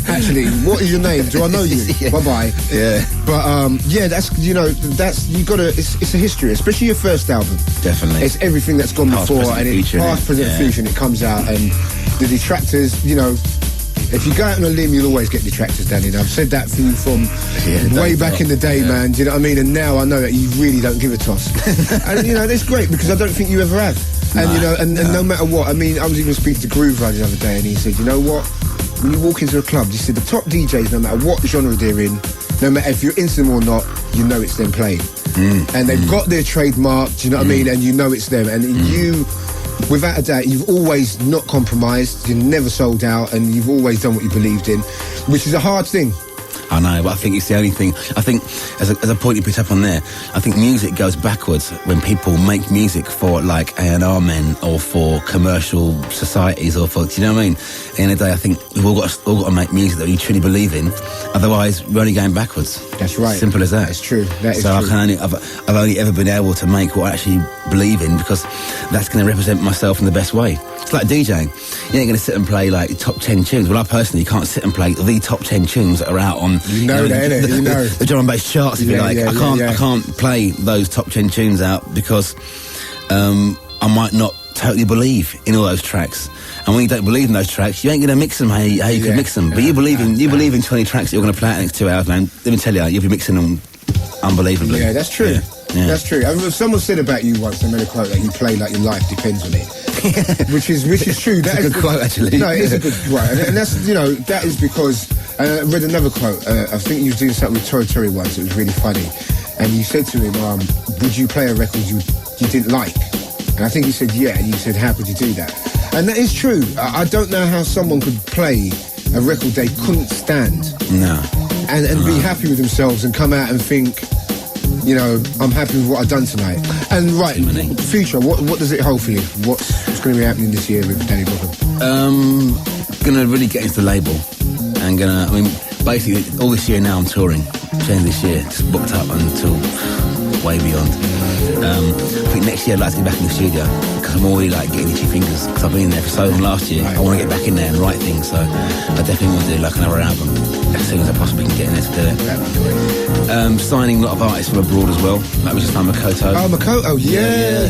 Actually, what is your name? Do I know you? Bye bye. Yeah. But that's you gotta. It's a history, especially your first album. Definitely. It's everything that's gone Past, before, present, and it's future, past, present, future, and it comes out, and the detractors, if you go out on a limb, you'll always get detractors, Danny. And I've said that for you from way back in the day, man. Do you know what I mean? And now I know that you really don't give a toss. And that's great, because I don't think you ever have. And and no matter what, I mean, I was even speaking to Grooverider the other day, and he said, you know what? When you walk into a club, you see the top DJs, no matter what genre they're in, no matter if you're into them or not, you know it's them playing. And they've got their trademark, do you know what I mean? And you know it's them. And you, without a doubt, you've always not compromised, you've never sold out, and you've always done what you believed in, which is a hard thing. I know, but I think it's the only thing. I think, as a point you picked up on there, I think music goes backwards when people make music for like A&R men or for commercial societies or for, do you know what I mean? At the end of the day, I think we've all got to make music that we truly believe in. Otherwise, we're only going backwards. That's right. Simple as that. That's true. That is so true. I've only ever been able to make what I actually believe in, because that's going to represent myself in the best way. It's like DJing. You ain't going to sit and play like top 10 tunes. Well, I personally can't sit and play the top 10 tunes that are out on the drum and bass charts, if you like. I can't play those top 10 tunes out, because I might not totally believe in all those tracks. And when you don't believe in those tracks, you ain't going to mix them how you can mix them. But you believe in 20 tracks that you're going to play out in the next 2 hours, man. Let me tell you, you'll be mixing them unbelievably. Yeah, that's true. Yeah. That's true. I mean, someone said about you once, I made a quote, that you play like your life depends on it. which is true. That's a good quote, actually. No, it is a good quote. And that's, that is because, I read another quote, I think you were doing something with Tori once, it was really funny. And you said to him, would you play a record you didn't like? And I think he said, yeah. And you said, how could you do that? And that is true. I don't know how someone could play a record they couldn't stand. No. And be happy with themselves and come out and think, you know, I'm happy with what I've done tonight. And right, future, what does it hold for you? What's going to be happening this year with Danny Bukem? Gonna really get into the label, and basically all this year now I'm touring. Change this year, just booked up until way beyond. I think next year I'd like to get back in the studio because I'm already like getting itchy fingers because I've been in there for so long last year. I want to get back in there and write things, so I definitely want to do like another album as soon as I possibly can get in there to do it. Signing a lot of artists from abroad as well. Like we just found Makoto. Oh, Makoto, yeah.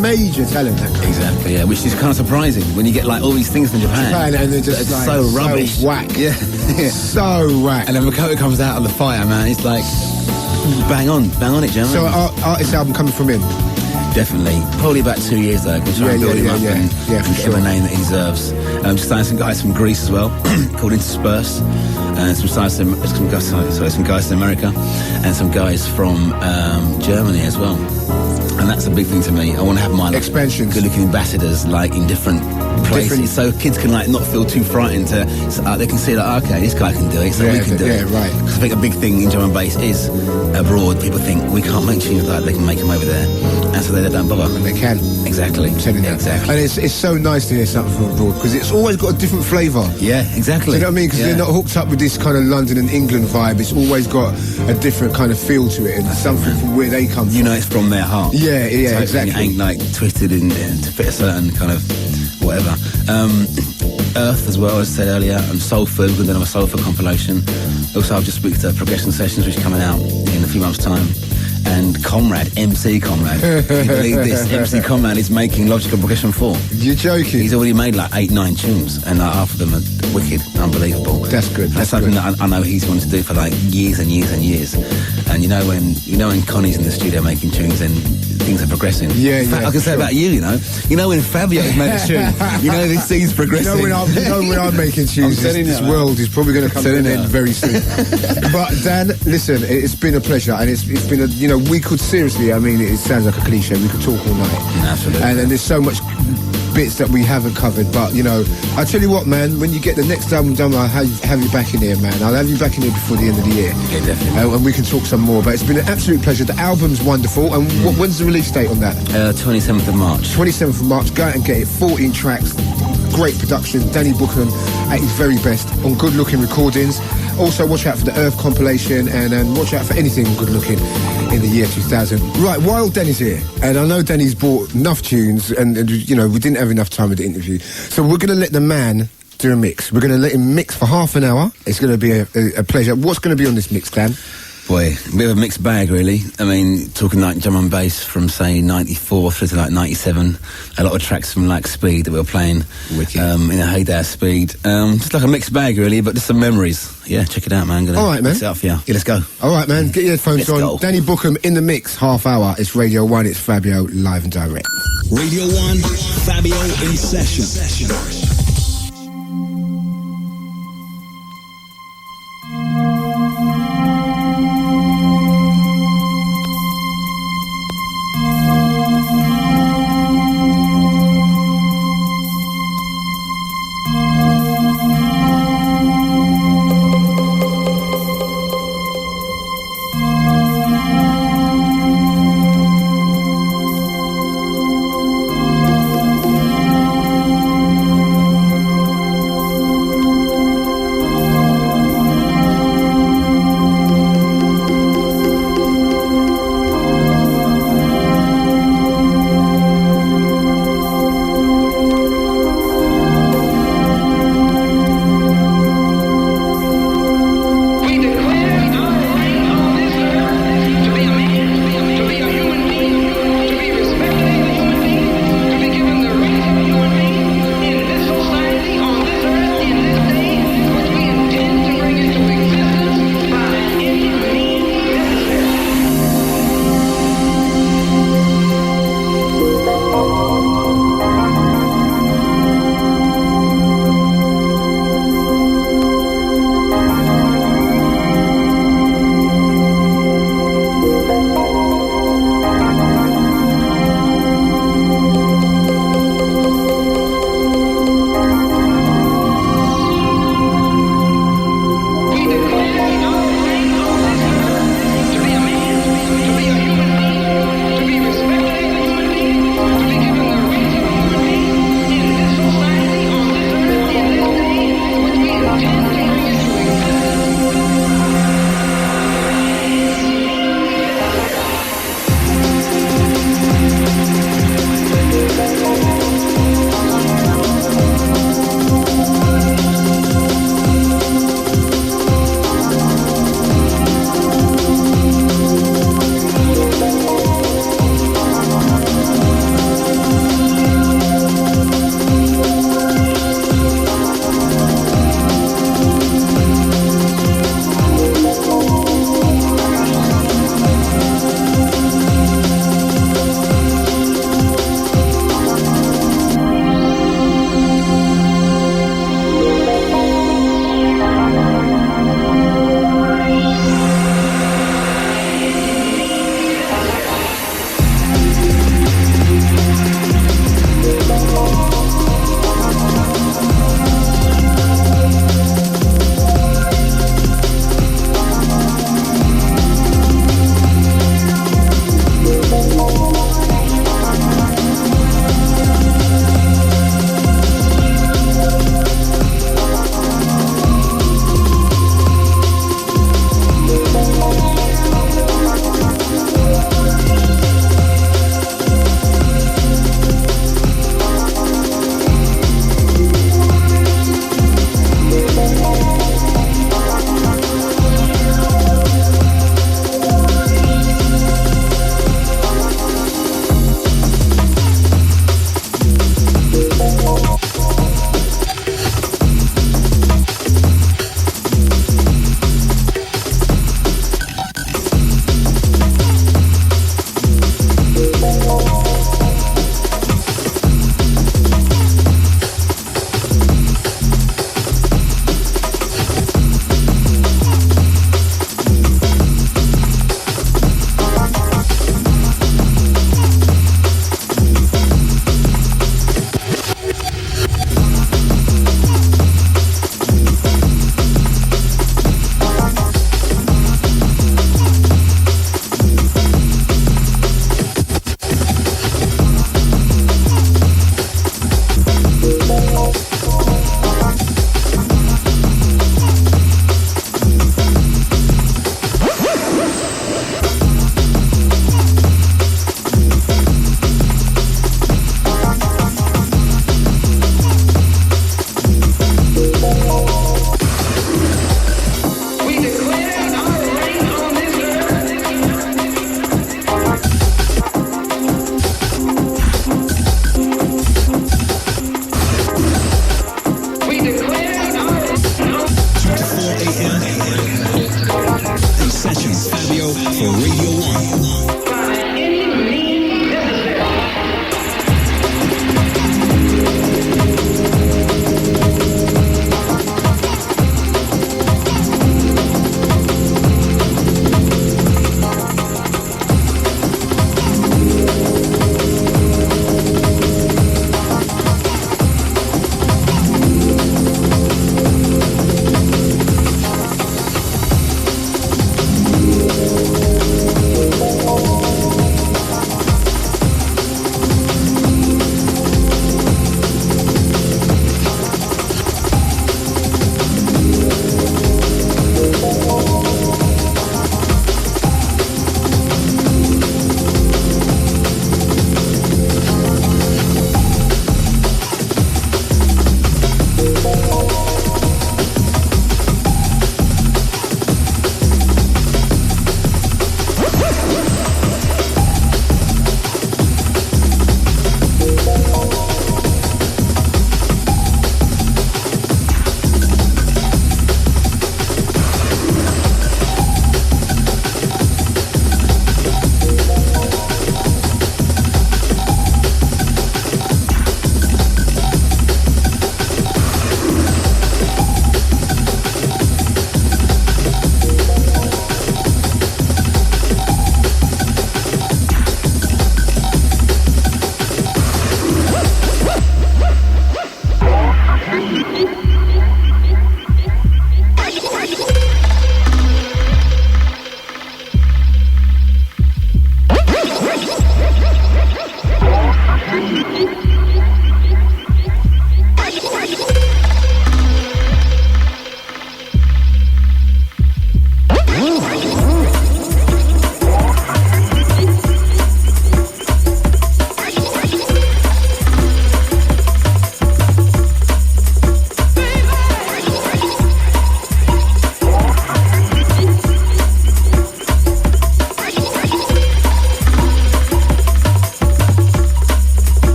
Major talent, that guy. Exactly, yeah. Which is kind of surprising when you get like all these things from Japan and they're just like, so rubbish, so whack. Yeah, so whack. And then Makoto comes out of the fire, man. It's like bang on it, gentlemen. So artist album coming from him? Definitely. Probably about 2 years though. We'll try and build him up and get him a name that he deserves. Just signed some guys from Greece as well, called Intersperse. And some guys in America, and some guys from Germany as well. And that's a big thing to me. I want to have my expansions, good-looking ambassadors like in different places, so kids can like not feel too frightened. They can see like, okay, this guy can do it, so we can do it. Right. Because I think a big thing in drum and bass is abroad. People think we can't make tunes like they can make them over there, and so they don't bother. And they can. Exactly. And it's so nice to hear something from abroad because it's always got a different flavour. Yeah, exactly. Do you know what I mean? Because they're not hooked up with this kind of London and England vibe. It's always got a different kind of feel to it, and something from where they come from. You know, it's from their heart. Yeah, totally. Exactly. It ain't like twisted in to fit a certain kind of whatever. Earth as well, as I said earlier, and Soul Food. We're going to have a Soul Food compilation. Also, I've just booked Progression Sessions, which is coming out in a few months' time. And MC Conrad. Can you believe this? MC Conrad is making Logical Progression 4. You're joking? He's already made like 8-9 tunes, and half of them are wicked, unbelievable. That's good. That's something that I know he's wanted to do for like years and years and years. And you know when Connie's in the studio making tunes and things are progressing. Yeah, in fact, I can say about you know when Fabio's made a tune, you know this scene's progressing. You know when I'm making tunes, this world is probably going to come to an end very soon. But Dan, listen, it's been a pleasure, and it's been we could seriously, I mean, it sounds like a cliche, we could talk all night. Absolutely. And there's so much bits that we haven't covered, but I tell you what, man, when you get the next album done, I'll have you back in here, man. I'll have you back in here before the end of the year. Yeah, definitely. And we can talk some more, but it's been an absolute pleasure. The album's wonderful, and when's the release date on that? 27th of March. 27th of March, go out and get it. 14 tracks, great production, Danny Bukem at his very best on Good Looking Recordings. Also, watch out for the Earth compilation, and watch out for anything good looking in the year 2000. Right, while Danny's here, and I know Danny's bought enough tunes, and we didn't have enough time with the interview, so we're going to let the man do a mix. We're going to let him mix for half an hour. It's going to be a pleasure. What's going to be on this mix, Dan? Boy, a bit of a mixed bag, really. I mean, talking like drum and bass from, say, 94 through to like 97. A lot of tracks from like Speed that we were playing. Wicked. In a heyday of Speed. Just like a mixed bag, really, but just some memories. Yeah, check it out, man. All right, man. Mix it up for you. Yeah, let's go. All right, man. Get your headphones on. Go. Danny Bukem in the mix, half hour. It's Radio 1. It's Fabio, live and direct. Radio 1, Fabio in session. Fabio for Radio 1.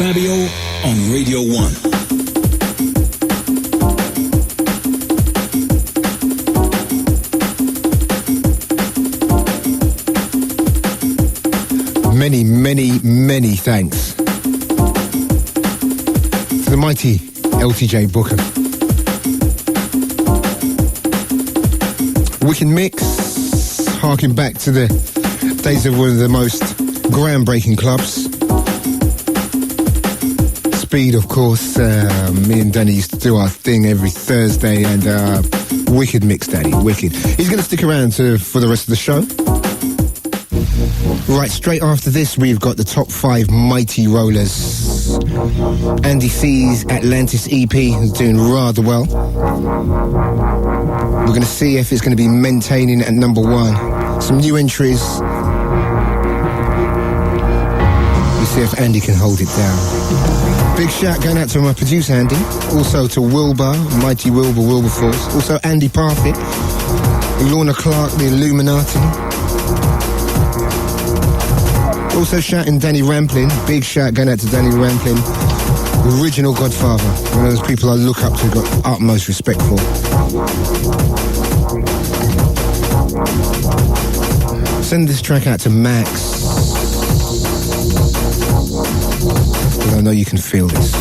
Fabio on Radio 1. Many, many, many thanks to the mighty LTJ Bukem. Wicked mix, harking back to the days of one of the most groundbreaking clubs. Speed, of course. Me and Danny used to do our thing every Thursday, and wicked mix, Danny, wicked. He's going to stick around for the rest of the show. Right, straight after this, we've got the top 5 mighty rollers. Andy C's Atlantis EP is doing rather well. We're going to see if it's going to be maintaining at number 1. Some new entries. We'll see if Andy can hold it down. Big shout going out to my producer, Andy. Also to Wilbur, Mighty Wilberforce. Also Andy Parfit. Lorna Clark, the Illuminati. Also shouting Danny Ramplin. Big shout going out to Danny Ramplin. Original Godfather. One of those people I look up to, got utmost respect for. Send this track out to Max. But I know you can feel this.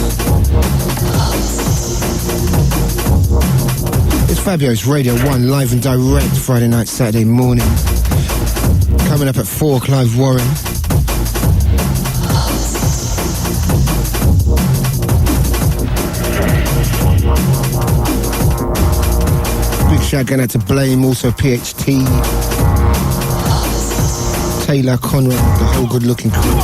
It's Fabio's Radio 1, live and direct, Friday night, Saturday morning. Coming up at 4, Clive Warren. Big shout going out to Blame, also PHT, Taylor, Conrad, the whole good looking crew.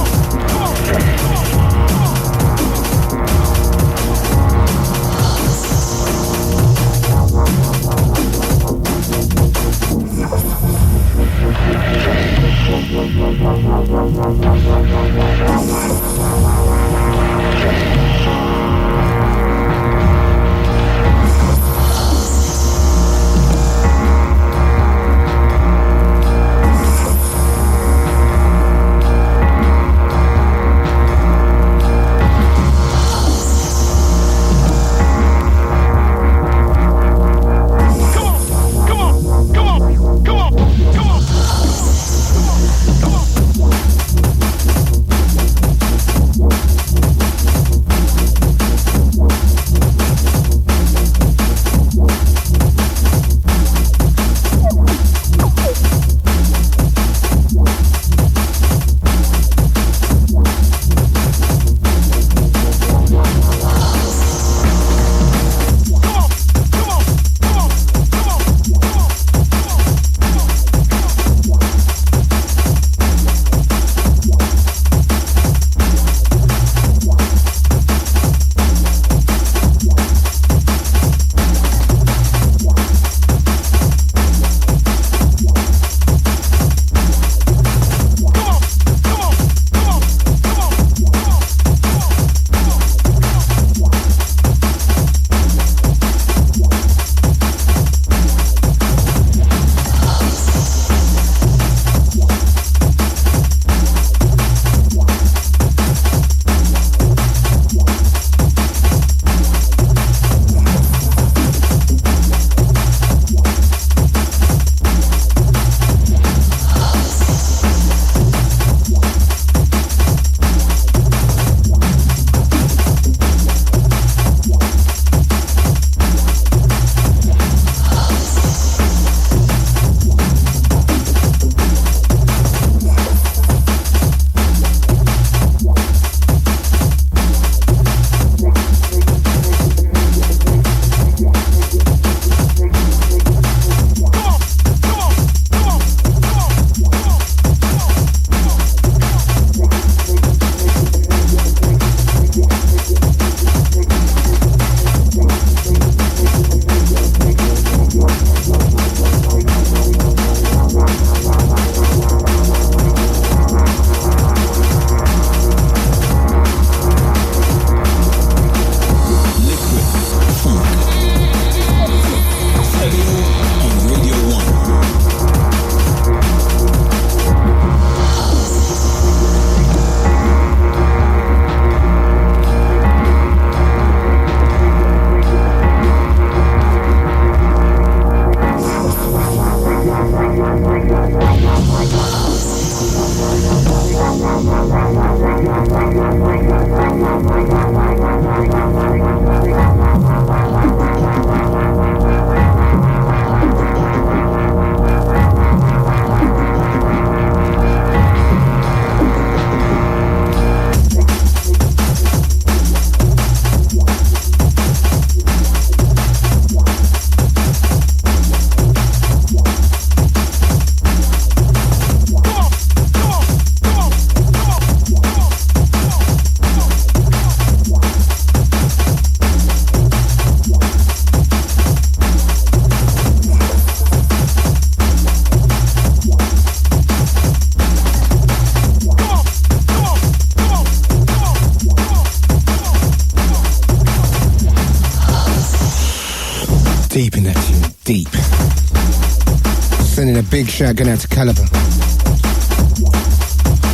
Sending a big shout going out to Caliber.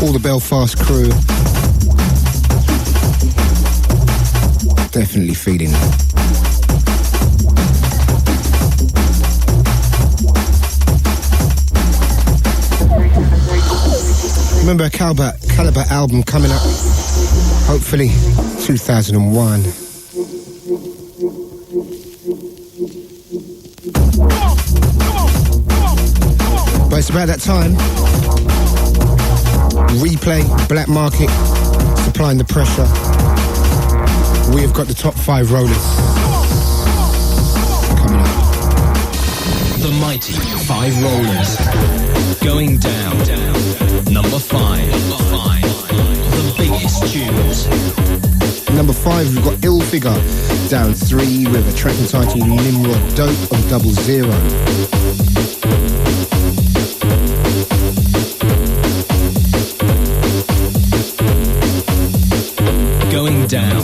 All the Belfast crew. Definitely feeding it. Remember a Caliber album coming up, hopefully 2001. But it's about that time. Replay, Black Market, supplying the pressure. We have got the top 5 rollers coming up. The mighty 5 rollers going down. Number 5. The biggest tunes. Number 5, we've got Ill Figure down 3 with a track entitled Nimrod Dope on 00. Going down.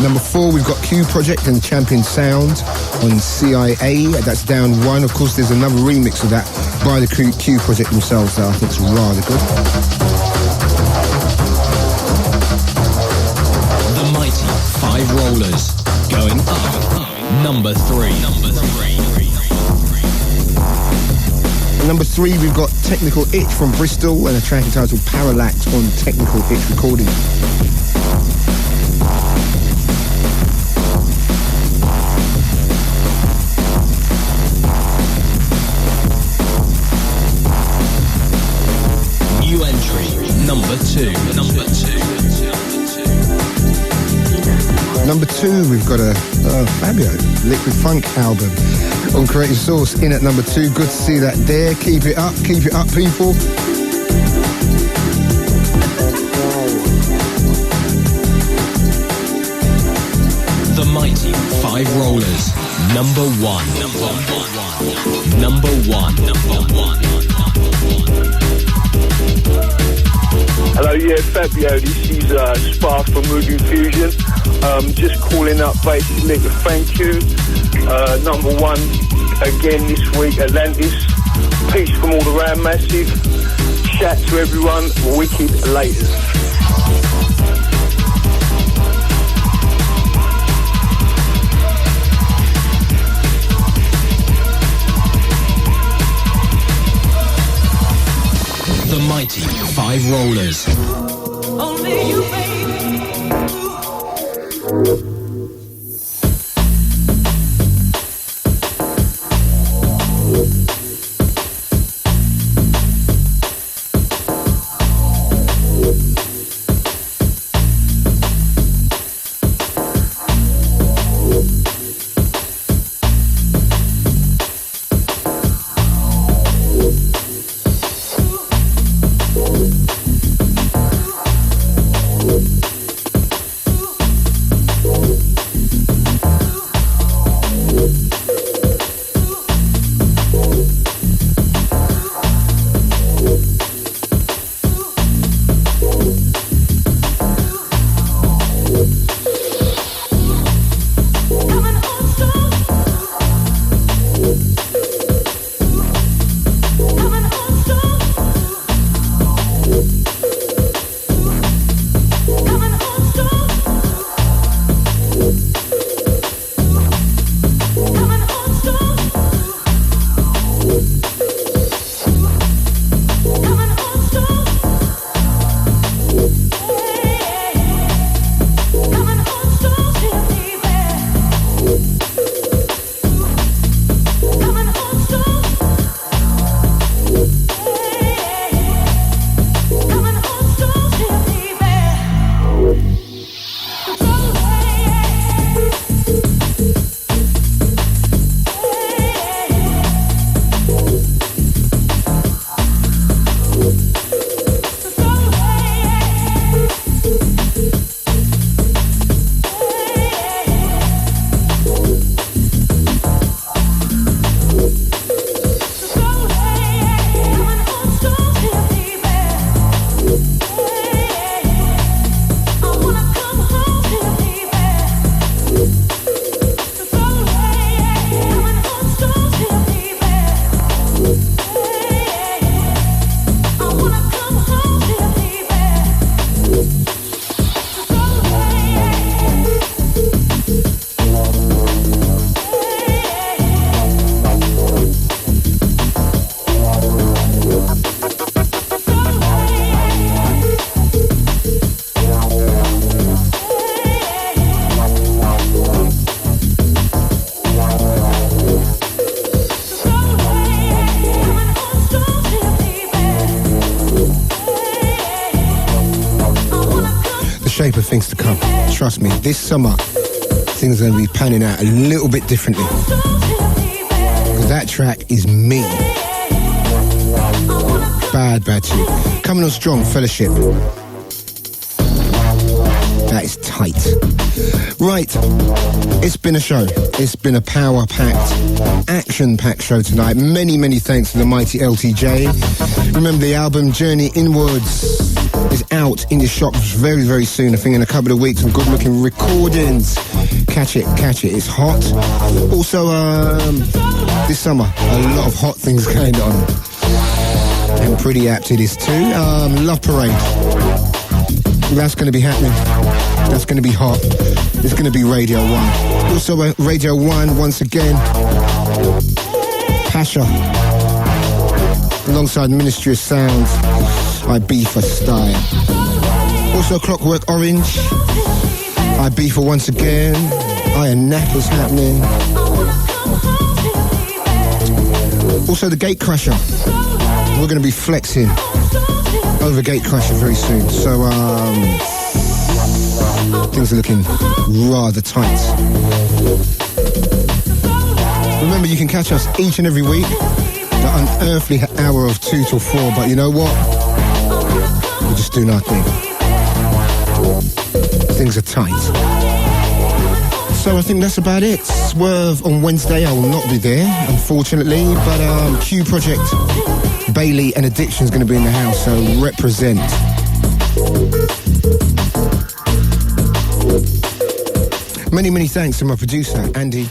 Number 4, we've got Q Project and Champion Sound on CIA. That's down 1. Of course, there's another remix of that by the Q Project themselves that I think is rather good. The mighty 5 rollers going up. Number 3. Number 3, we've got Technical Itch from Bristol and a track entitled Parallax on Technical Itch Recording. New entry, number 2. Number 2, we've got a Fabio Liquid Funk album on Creative Source in at number 2. Good to see that there. Keep it up, people. The mighty 5 rollers, number 1. Hello, yeah, Fabio. This is Spark from Moving Fusion. Just calling up basically to thank you. Number 1 again this week, Atlantis. Peace from all around, massive. Shout to everyone. Wicked later. The mighty 5 rollers. Only you, baby. shape of things to come. Trust me, this summer, things are going to be panning out a little bit differently. That track is me. Bad tune. Coming on strong, Fellowship. That is tight. Right, it's been a show. It's been a power-packed, action-packed show tonight. Many thanks to the mighty LTJ. Remember, the album Journey Inwards is out in your shops very soon. I think in a couple of weeks, some good-looking recordings. Catch it. It's hot. Also, this summer, a lot of hot things going on. And pretty apt to this too. Love Parade. That's going to be happening. That's going to be hot. It's going to be Radio 1. Also, Radio 1, once again, Pasha. Alongside Ministry of Sound, Ibiza Style. Also, Clockwork Orange, Ibiza once again. Iron Nap is happening. Also, the Gatecrasher. We're going to be flexing over Gatecrasher very soon. So, things are looking rather tight. Remember, you can catch us each and every week. The unearthly hour of 2 till 4. But you know what? We're just doing our thing. Things are tight. So I think that's about it. Swerve on Wednesday. I will not be there, unfortunately. But Q Project, Bailey and Addiction is going to be in the house. So represent. Many thanks to my producer, Andy.